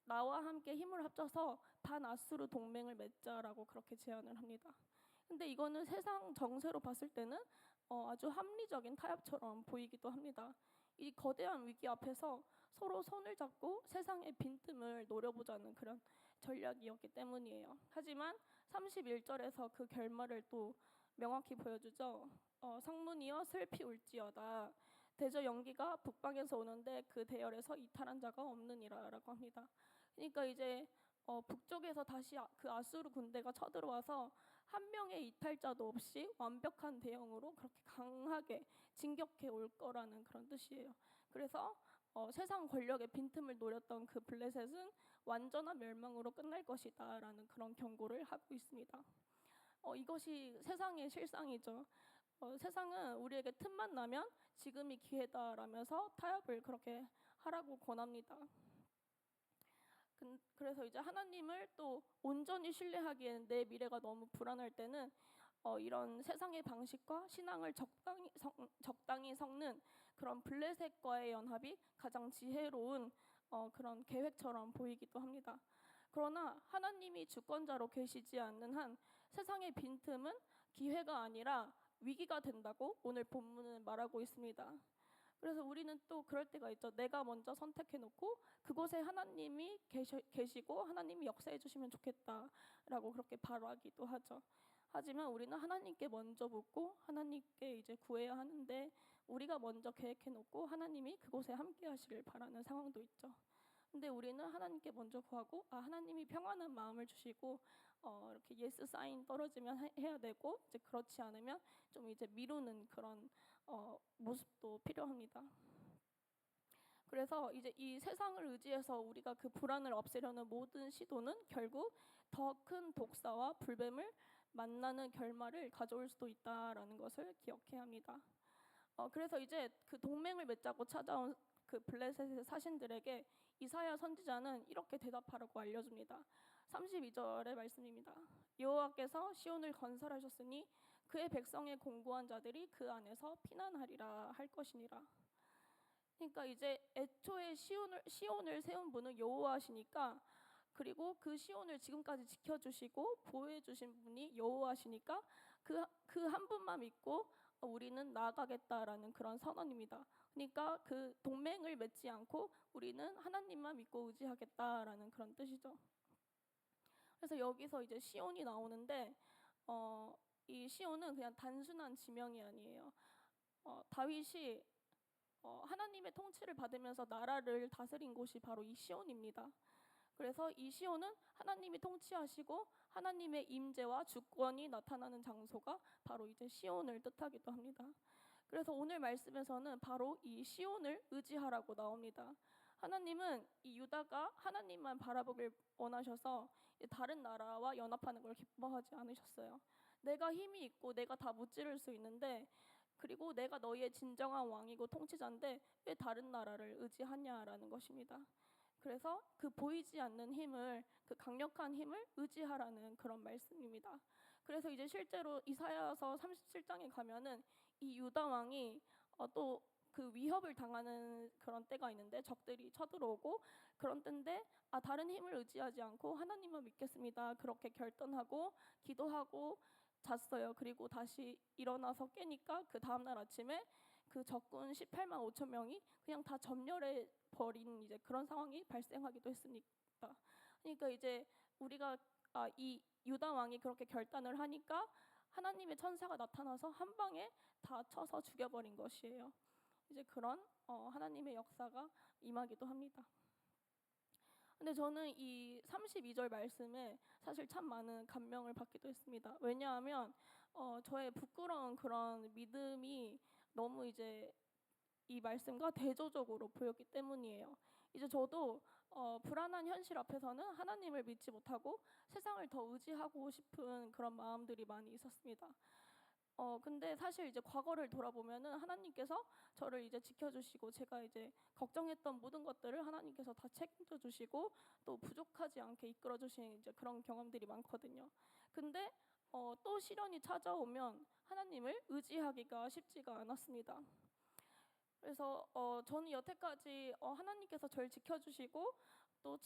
나와 함께 힘을 합쳐서 반아수르 동맹을 맺자라고 그렇게 제안을 합니다. 근데 이거는 세상 정세로 봤을 때는 아주 합리적인 타협처럼 보이기도 합니다. 이 거대한 위기 앞에서 서로 손을 잡고 세상의 빈틈을 노려보자는 그런 전략이었기 때문이에요. 하지만 31절에서 그 결말을 또 명확히 보여주죠. 성문이여 슬피 울지어다. 대저 연기가 북방에서 오는데 그 대열에서 이탈한 자가 없느니라라고 합니다. 그러니까 이제 북쪽에서 다시 그 아수르 군대가 쳐들어와서 한 명의 이탈자도 없이 완벽한 대형으로 그렇게 강하게 진격해 올 거라는 그런 뜻이에요. 그래서 세상 권력의 빈틈을 노렸던 그 블레셋은 완전한 멸망으로 끝날 것이다라는 그런 경고를 하고 있습니다. 이것이 세상의 실상이죠. 세상은 우리에게 틈만 나면 지금이 기회다라면서 타협을 그렇게 하라고 권합니다. 그래서 이제 하나님을 또 온전히 신뢰하기에는 내 미래가 너무 불안할 때는 이런 세상의 방식과 신앙을 적당히 섞는 그런 블레셋과의 연합이 가장 지혜로운 그런 계획처럼 보이기도 합니다. 그러나 하나님이 주권자로 계시지 않는 한 세상의 빈틈은 기회가 아니라 위기가 된다고 오늘 본문은 말하고 있습니다. 그래서 우리는 또 그럴 때가 있죠. 내가 먼저 선택해놓고 그곳에 하나님이 계시고 하나님이 역사해 주시면 좋겠다라고 그렇게 바라기도 하죠. 하지만 우리는 하나님께 먼저 묻고 하나님께 이제 구해야 하는데 우리가 먼저 계획해놓고 하나님이 그곳에 함께하시길 바라는 상황도 있죠. 근데 우리는 하나님께 먼저 구하고 하나님이 평안한 마음을 주시고 이렇게 예스 사인 떨어지면 해야 되고 이제 그렇지 않으면 좀 이제 미루는 그런 모습도 필요합니다. 그래서 이제 이 세상을 의지해서 우리가 그 불안을 없애려는 모든 시도는 결국 더 큰 독사와 불뱀을 만나는 결말을 가져올 수도 있다라는 것을 기억해야 합니다. 그래서 이제 그 동맹을 맺자고 찾아온 그 블레셋의 사신들에게 이사야 선지자는 이렇게 대답하라고 알려줍니다. 32절의 말씀입니다. 여호와께서 시온을 건설하셨으니 그의 백성의 공고한 자들이 그 안에서 피난하리라 할 것이니라. 그러니까 이제 애초에 시온을 세운 분은 여호와시니까, 그리고 그 시온을 지금까지 지켜주시고 보호해주신 분이 여호와시니까 그 한 분만 믿고 우리는 나아가겠다라는 그런 선언입니다. 그러니까 그 동맹을 맺지 않고 우리는 하나님만 믿고 의지하겠다라는 그런 뜻이죠. 그래서 여기서 이제 시온이 나오는데 이 시온은 그냥 단순한 지명이 아니에요. 다윗이 하나님의 통치를 받으면서 나라를 다스린 곳이 바로 이 시온입니다. 그래서 이 시온은 하나님이 통치하시고 하나님의 임재와 주권이 나타나는 장소가 바로 이제 시온을 뜻하기도 합니다. 그래서 오늘 말씀에서는 바로 이 시온을 의지하라고 나옵니다. 하나님은 이 유다가 하나님만 바라보길 원하셔서 다른 나라와 연합하는 걸 기뻐하지 않으셨어요. 내가 힘이 있고 내가 다 무찌를 수 있는데, 그리고 내가 너희의 진정한 왕이고 통치자인데 왜 다른 나라를 의지하냐라는 것입니다. 그래서 그 보이지 않는 힘을, 그 강력한 힘을 의지하라는 그런 말씀입니다. 그래서 이제 실제로 이사야서 37장에 가면은 이 유다 왕이 또 그 위협을 당하는 그런 때가 있는데 적들이 쳐들어오고 그런 때인데 다른 힘을 의지하지 않고 하나님만 믿겠습니다. 그렇게 결단하고 기도하고 잤어요. 그리고 다시 일어나서 깨니까 그 다음날 아침에 그 적군 18만 5천 명이 그냥 다 전멸해 버린 이제 그런 상황이 발생하기도 했습니다. 그러니까 이제 우리가 이 유다 왕이 그렇게 결단을 하니까 하나님의 천사가 나타나서 한 방에 다 쳐서 죽여버린 것이에요. 이제 그런 하나님의 역사가 임하기도 합니다. 근데 저는 이 32절 말씀에 사실 참 많은 감명을 받기도 했습니다. 왜냐하면 저의 부끄러운 그런 믿음이 너무 이제 이 말씀과 대조적으로 보였기 때문이에요. 이제 저도 불안한 현실 앞에서는 하나님을 믿지 못하고 세상을 더 의지하고 싶은 그런 마음들이 많이 있었습니다. 근데 사실 이제 과거를 돌아보면은 하나님께서 저를 이제 지켜주시고 제가 이제 걱정했던 모든 것들을 하나님께서 다 책임져 주시고 또 부족하지 않게 이끌어 주신 이제 그런 경험들이 많거든요. 근데 또 시련이 찾아오면 하나님을 의지하기가 쉽지가 않았습니다. 그래서 저는 여태까지 하나님께서 저를 지켜주시고 또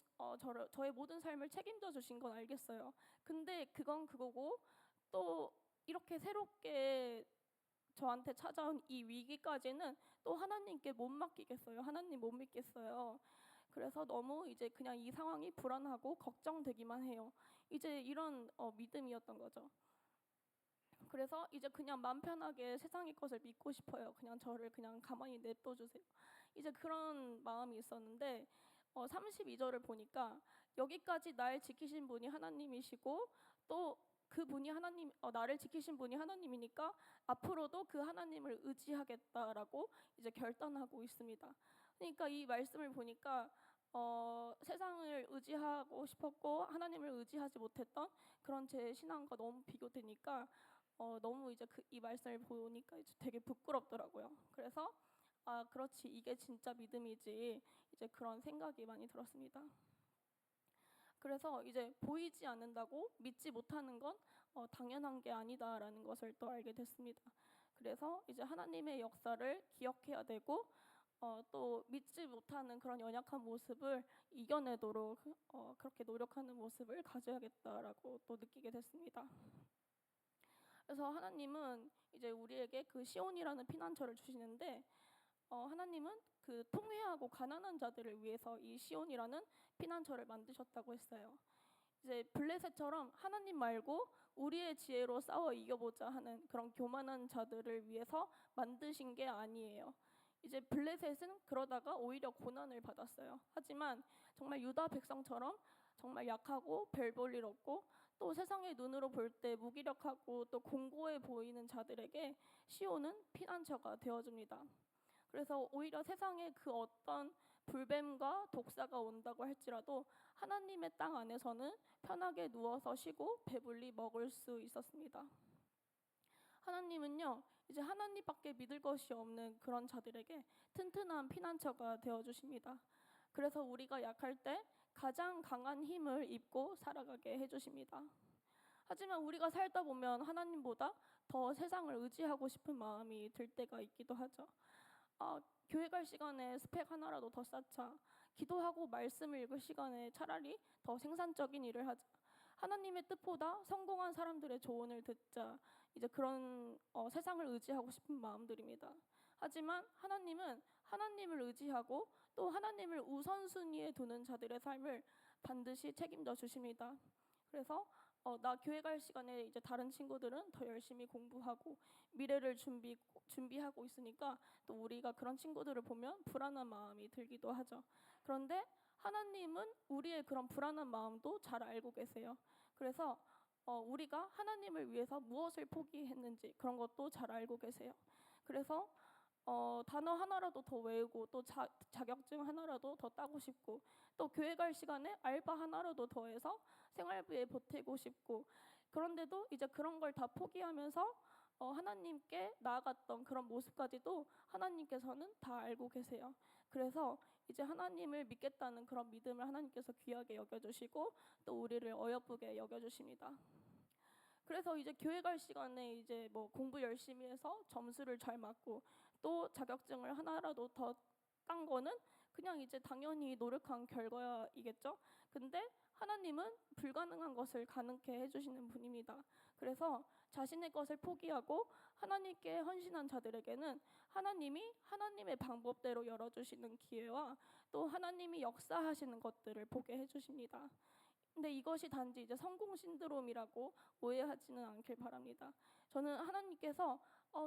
저의 모든 삶을 책임져 주신 건 알겠어요. 근데 그건 그거고 또 이렇게 새롭게 저한테 찾아온 이 위기까지는 또 하나님께 못 맡기겠어요. 하나님 못 믿겠어요. 그래서 너무 이제 그냥 이 상황이 불안하고 걱정되기만 해요. 이제 이런 믿음이었던 거죠. 그래서 이제 그냥 맘 편하게 세상의 것을 믿고 싶어요. 그냥 저를 그냥 가만히 냅둬 주세요. 이제 그런 마음이 있었는데 32절을 보니까 여기까지 날 지키신 분이 하나님이시고 또 그분이 하나님 나를 지키신 분이 하나님이니까 앞으로도 그 하나님을 의지하겠다라고 이제 결단하고 있습니다. 그러니까 이 말씀을 보니까 세상을 의지하고 싶었고 하나님을 의지하지 못했던 그런 제 신앙과 너무 비교되니까 너무 이제 이 말씀을 보니까 이제 되게 부끄럽더라고요. 그래서 그렇지 이게 진짜 믿음이지 이제 그런 생각이 많이 들었습니다. 그래서 이제 보이지 않는다고 믿지 못하는 건 당연한 게 아니다라는 것을 또 알게 됐습니다. 그래서 이제 하나님의 역사를 기억해야 되고 또 믿지 못하는 그런 연약한 모습을 이겨내도록 그렇게 노력하는 모습을 가져야겠다라고 또 느끼게 됐습니다. 그래서 하나님은 이제 우리에게 그 시온이라는 피난처를 주시는데 하나님은 그 통회하고 가난한 자들을 위해서 이 시온이라는 피난처를 만드셨다고 했어요. 이제 블레셋처럼 하나님 말고 우리의 지혜로 싸워 이겨보자 하는 그런 교만한 자들을 위해서 만드신 게 아니에요. 이제 블레셋은 그러다가 오히려 고난을 받았어요. 하지만 정말 유다 백성처럼 정말 약하고 별 볼 일 없고 또 세상의 눈으로 볼 때 무기력하고 또 공고해 보이는 자들에게 시온은 피난처가 되어줍니다. 그래서 오히려 세상에 그 어떤 불뱀과 독사가 온다고 할지라도 하나님의 땅 안에서는 편하게 누워서 쉬고 배불리 먹을 수 있었습니다. 하나님은요 이제 하나님밖에 믿을 것이 없는 그런 자들에게 튼튼한 피난처가 되어주십니다. 그래서 우리가 약할 때 가장 강한 힘을 입고 살아가게 해주십니다. 하지만 우리가 살다 보면 하나님보다 더 세상을 의지하고 싶은 마음이 들 때가 있기도 하죠. 교회 갈 시간에 스펙 하나라도 더 쌓자. 기도하고 말씀을 읽을 시간에 차라리 더 생산적인 일을 하자. 하나님의 뜻보다 성공한 사람들의 조언을 듣자. 이제 그런 세상을 의지하고 싶은 마음들입니다. 하지만 하나님은 하나님을 의지하고 또 하나님을 우선순위에 두는 자들의 삶을 반드시 책임져 주십니다. 그래서 나 교회 갈 시간에 이제 다른 친구들은 더 열심히 공부하고 미래를 준비하고 있으니까 또 우리가 그런 친구들을 보면 불안한 마음이 들기도 하죠. 그런데 하나님은 우리의 그런 불안한 마음도 잘 알고 계세요. 그래서 우리가 하나님을 위해서 무엇을 포기했는지 그런 것도 잘 알고 계세요. 그래서 단어 하나라도 더 외우고 또 자격증 하나라도 더 따고 싶고 또 교회 갈 시간에 알바 하나라도 더 해서 생활비에 보태고 싶고 그런데도 이제 그런 걸 다 포기하면서 하나님께 나아갔던 그런 모습까지도 하나님께서는 다 알고 계세요. 그래서 이제 하나님을 믿겠다는 그런 믿음을 하나님께서 귀하게 여겨주시고 또 우리를 어여쁘게 여겨주십니다. 그래서 이제 교회 갈 시간에 이제 뭐 공부 열심히 해서 점수를 잘 맞고 또 자격증을 하나라도 더 딴 거는 그냥 이제 당연히 노력한 결과이겠죠. 근데 하나님은 불가능한 것을 가능케 해주시는 분입니다. 그래서 자신의 것을 포기하고 하나님께 헌신한 자들에게는 하나님이 하나님의 방법대로 열어주시는 기회와 또 하나님이 역사하시는 것들을 보게 해주십니다. 근데 이것이 단지 이제 성공 신드롬이라고 오해하지는 않길 바랍니다. 저는 하나님께서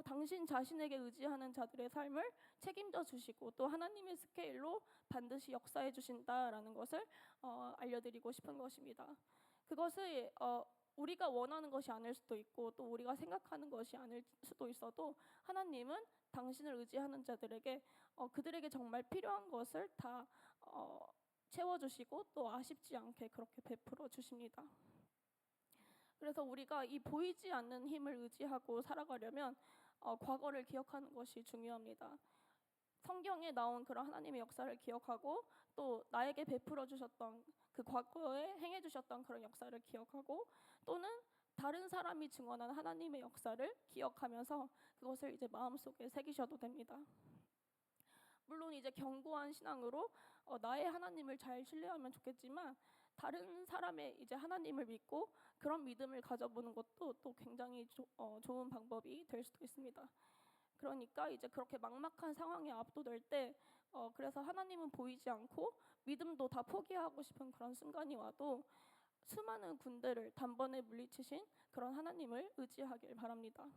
당신 자신에게 의지하는 자들의 삶을 책임져 주시고 또 하나님의 스케일로 반드시 역사해 주신다라는 것을 알려드리고 싶은 것입니다. 그것을 우리가 원하는 것이 아닐 수도 있고 또 우리가 생각하는 것이 아닐 수도 있어도 하나님은 당신을 의지하는 자들에게 그들에게 정말 필요한 것을 다 채워주시고 또 아쉽지 않게 그렇게 베풀어 주십니다. 그래서 우리가 이 보이지 않는 힘을 의지하고 살아가려면 과거를 기억하는 것이 중요합니다. 성경에 나온 그런 하나님의 역사를 기억하고 또 나에게 베풀어 주셨던 그 과거에 행해 주셨던 그런 역사를 기억하고 또는 다른 사람이 증언한 하나님의 역사를 기억하면서 그것을 이제 마음속에 새기셔도 됩니다. 물론 이제 견고한 신앙으로 나의 하나님을 잘 신뢰하면 좋겠지만 다른 사람의 이제 하나님을 믿고 그런 믿음을 가져보는 것도 또 굉장히 좋은 방법이 될 수도 있습니다. 그러니까 이제 그렇게 막막한 상황에 압도될 때 그래서 하나님은 보이지 않고 믿음도 다 포기하고 싶은 그런 순간이 와도 수많은 군대를 단번에 물리치신 그런 하나님을 의지하길 바랍니다.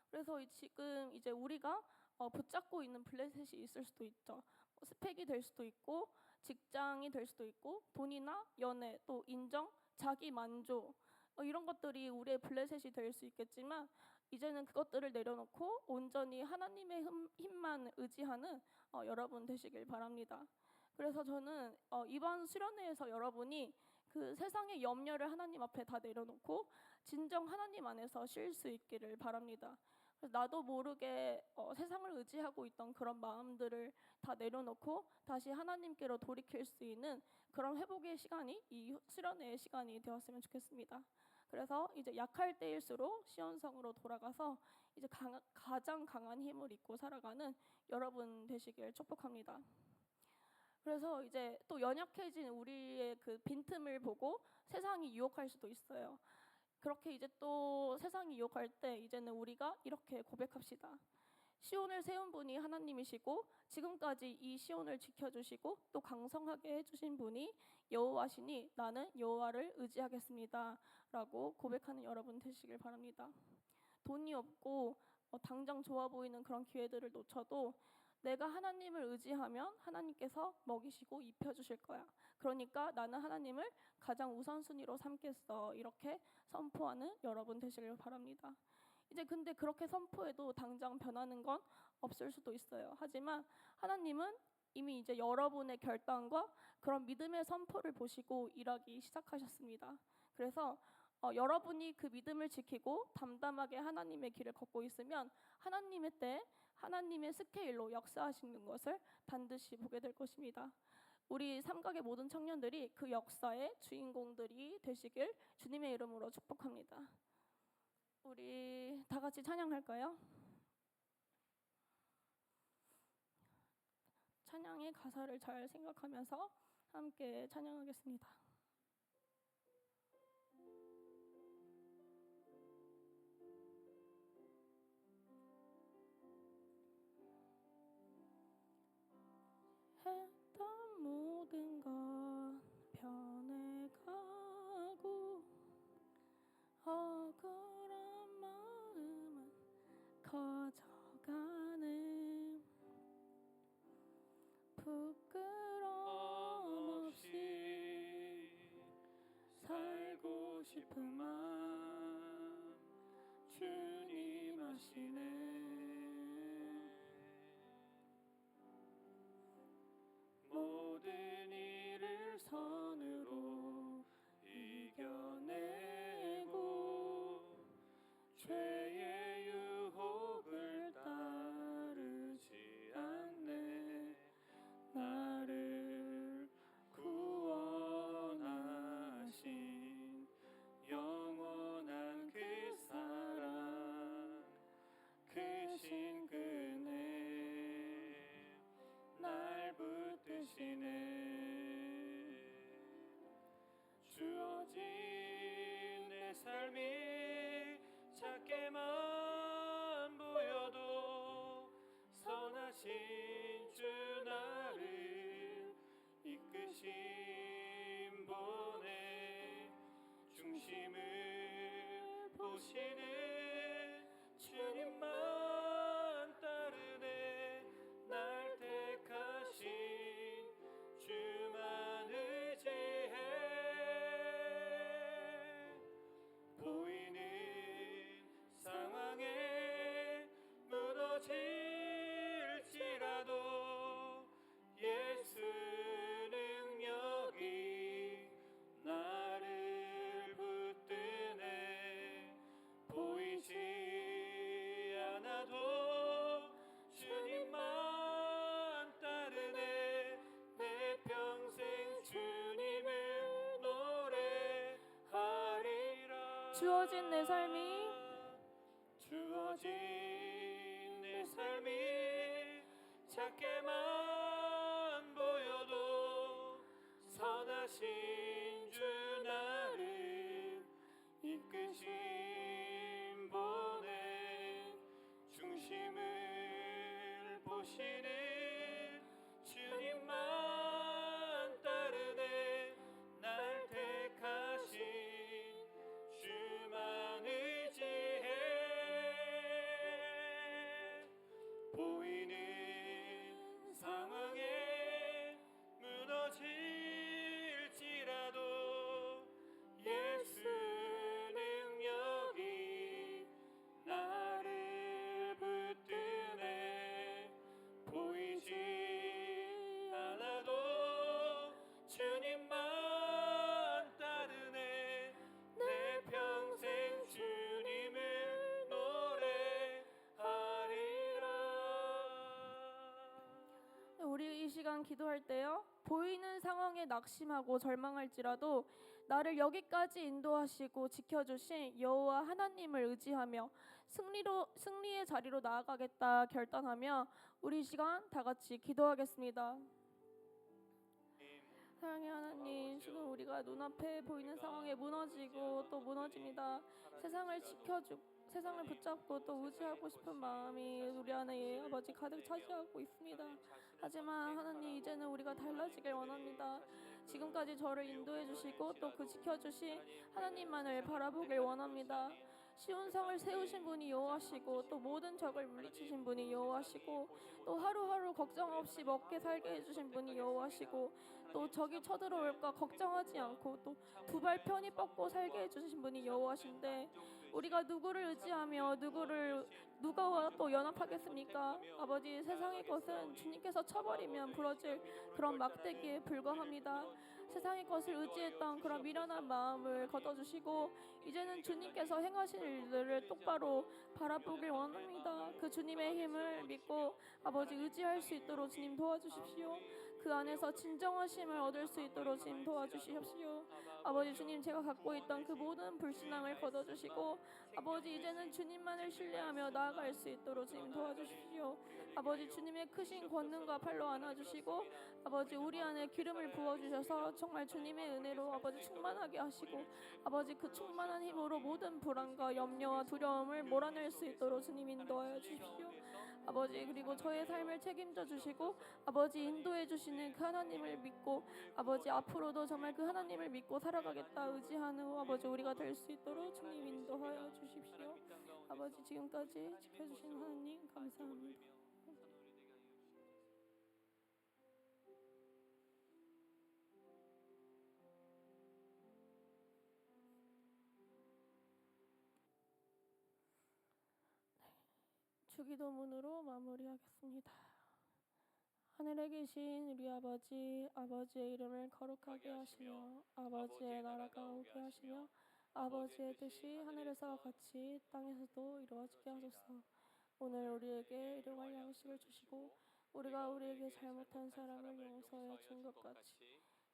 그래서 지금 이제 우리가 붙잡고 있는 블레셋이 있을 수도 있죠. 스펙이 될 수도 있고 직장이 될 수도 있고 돈이나 연애 또 인정, 자기 만족 이런 것들이 우리의 블레셋이 될 수 있겠지만 이제는 그것들을 내려놓고 온전히 하나님의 힘만 의지하는 여러분 되시길 바랍니다. 그래서 저는 이번 수련회에서 여러분이 그 세상의 염려를 하나님 앞에 다 내려놓고 진정 하나님 안에서 쉴 수 있기를 바랍니다. 나도 모르게 세상을 의지하고 있던 그런 마음들을 다 내려놓고 다시 하나님께로 돌이킬 수 있는 그런 회복의 시간이 이 수련회의 시간이 되었으면 좋겠습니다. 그래서 이제 약할 때일수록 시온성으로 돌아가서 이제 가장 강한 힘을 입고 살아가는 여러분 되시길 축복합니다. 그래서 이제 또 연약해진 우리의 그 빈틈을 보고 세상이 유혹할 수도 있어요. 그렇게 이제 또 세상이 유혹할 때 이제는 우리가 이렇게 고백합시다. 시온을 세운 분이 하나님이시고 지금까지 이 시온을 지켜주시고 또 강성하게 해주신 분이 여호와시니 나는 여호와를 의지하겠습니다 라고 고백하는 여러분 되시길 바랍니다. 돈이 없고 당장 좋아 보이는 그런 기회들을 놓쳐도 내가 하나님을 의지하면 하나님께서 먹이시고 입혀주실 거야. 그러니까 나는 하나님을 가장 우선순위로 삼겠어. 이렇게 선포하는 여러분 되시길 바랍니다. 이제 근데 그렇게 선포해도 당장 변하는 건 없을 수도 있어요. 하지만 하나님은 이미 이제 여러분의 결단과 그런 믿음의 선포를 보시고 일하기 시작하셨습니다. 그래서 여러분이 그 믿음을 지키고 담담하게 하나님의 길을 걷고 있으면 하나님의 때 하나님의 스케일로 역사하시는 것을 반드시 보게 될 것입니다. 우리 삼각의 모든 청년들이 그 역사의 주인공들이 되시길 주님의 이름으로 축복합니다. 우리 다 같이 찬양할까요? 찬양의 가사를 잘 생각하면서 함께 찬양하겠습니다. 했던 모든 것 변해가고 억울한 마음은 커져가는 부끄러움 없이 살고 싶은 마음 주님 아시네. 모든 일을 선으로 주어진 내 삶이 주어진 내 삶이 작게만 보여도 선하신 주 나를 이끄신 분의 중심을 보시는 주님만 따르네. 날 택하신 주만 의지해. 보이는 상황에 무너질지라도 예수 능력이 나를 붙드네. 보이지 않아도 주님만 따르네. 내 평생 주님을 노래하리라. 우리 이 시간 기도할 때요, 보이는 상황에 낙심하고 절망할지라도 나를 여기까지 인도하시고 지켜주신 여호와 하나님을 의지하며 승리의 자리로 나아가겠다 결단하며 우리 이 시간 다 같이 기도하겠습니다. 사랑의 하나님, 지금 우리가 눈앞에 보이는 상황에 무너지고 또 무너집니다. 세상을 붙잡고 또 의지하고 싶은 마음이 우리 안에 아버지 가득 차지하고 있습니다. 하지만 하나님, 이제는 우리가 달라지길 원합니다. 지금까지 저를 인도해 주시고 또 그 지켜주신 하나님만을 바라보길 원합니다. 쉬운 성을 세우신 분이 여호와시고 또 모든 적을 물리치신 분이 여호와시고 또 하루하루 걱정 없이 먹게 살게 해주신 분이 여호와시고 또 적이 쳐들어올까 걱정하지 않고 또 두 발 편히 뻗고 살게 해주신 분이 여호와신데 우리가 누구를 의지하며 누가와 또 연합하겠습니까? 아버지, 세상의 것은 주님께서 쳐버리면 부러질 그런 막대기에 불과합니다. 세상의 것을 의지했던 그런 미련한 마음을 걷어주시고 이제는 주님께서 행하실 일들을 똑바로 바라보길 원합니다. 그 주님의 힘을 믿고 아버지 의지할 수 있도록 주님 도와주십시오. 그 안에서 진정하심을 얻을 수 있도록 주님 도와주시옵시오. 아버지 주님, 제가 갖고 있던 그 모든 불신앙을 걷어주시고 아버지, 이제는 주님만을 신뢰하며 나아갈 수 있도록 주님 도와주십시오. 아버지, 주님의 크신 권능과 팔로 안아주시고 아버지, 우리 안에 기름을 부어주셔서 정말 주님의 은혜로 아버지 충만하게 하시고 아버지, 그 충만한 힘으로 모든 불안과 염려와 두려움을 몰아낼 수 있도록 주님 인도하여 주십시오. 아버지, 그리고 저의 삶을 책임져 주시고 아버지, 인도해 주시는 그 하나님을 믿고 아버지, 앞으로도 정말 그 하나님을 믿고 살아가겠다 의지하는 아버지 우리가 될 수 있도록 주님 인도하여 주십시오. 아버지, 지금까지 지켜주신 하나님 감사합니다. 주기도문으로 마무리하겠습니다. 하늘에 계신 우리 아버지, 아버지의 이름을 거룩하게 하시며 아버지의 나라가 오게 하시며 아버지의 뜻이 하늘에서와 같이 땅에서도 이루어지게 하소서. 오늘 우리에게 일용할 양식을 주시고 우리가 우리에게 잘못한 사람을 용서하여 준 것 같이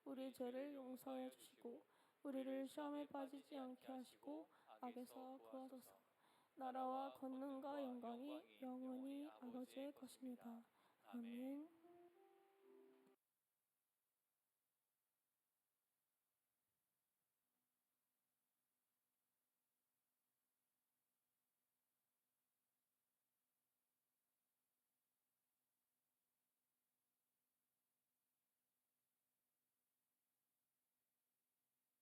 우리 죄를 용서하여 주시고 우리를 시험에 빠지지 않게 하시고 악에서 구하소서. 나라와 권능과 영광이 영원히 아버지의 것입니다. 아멘.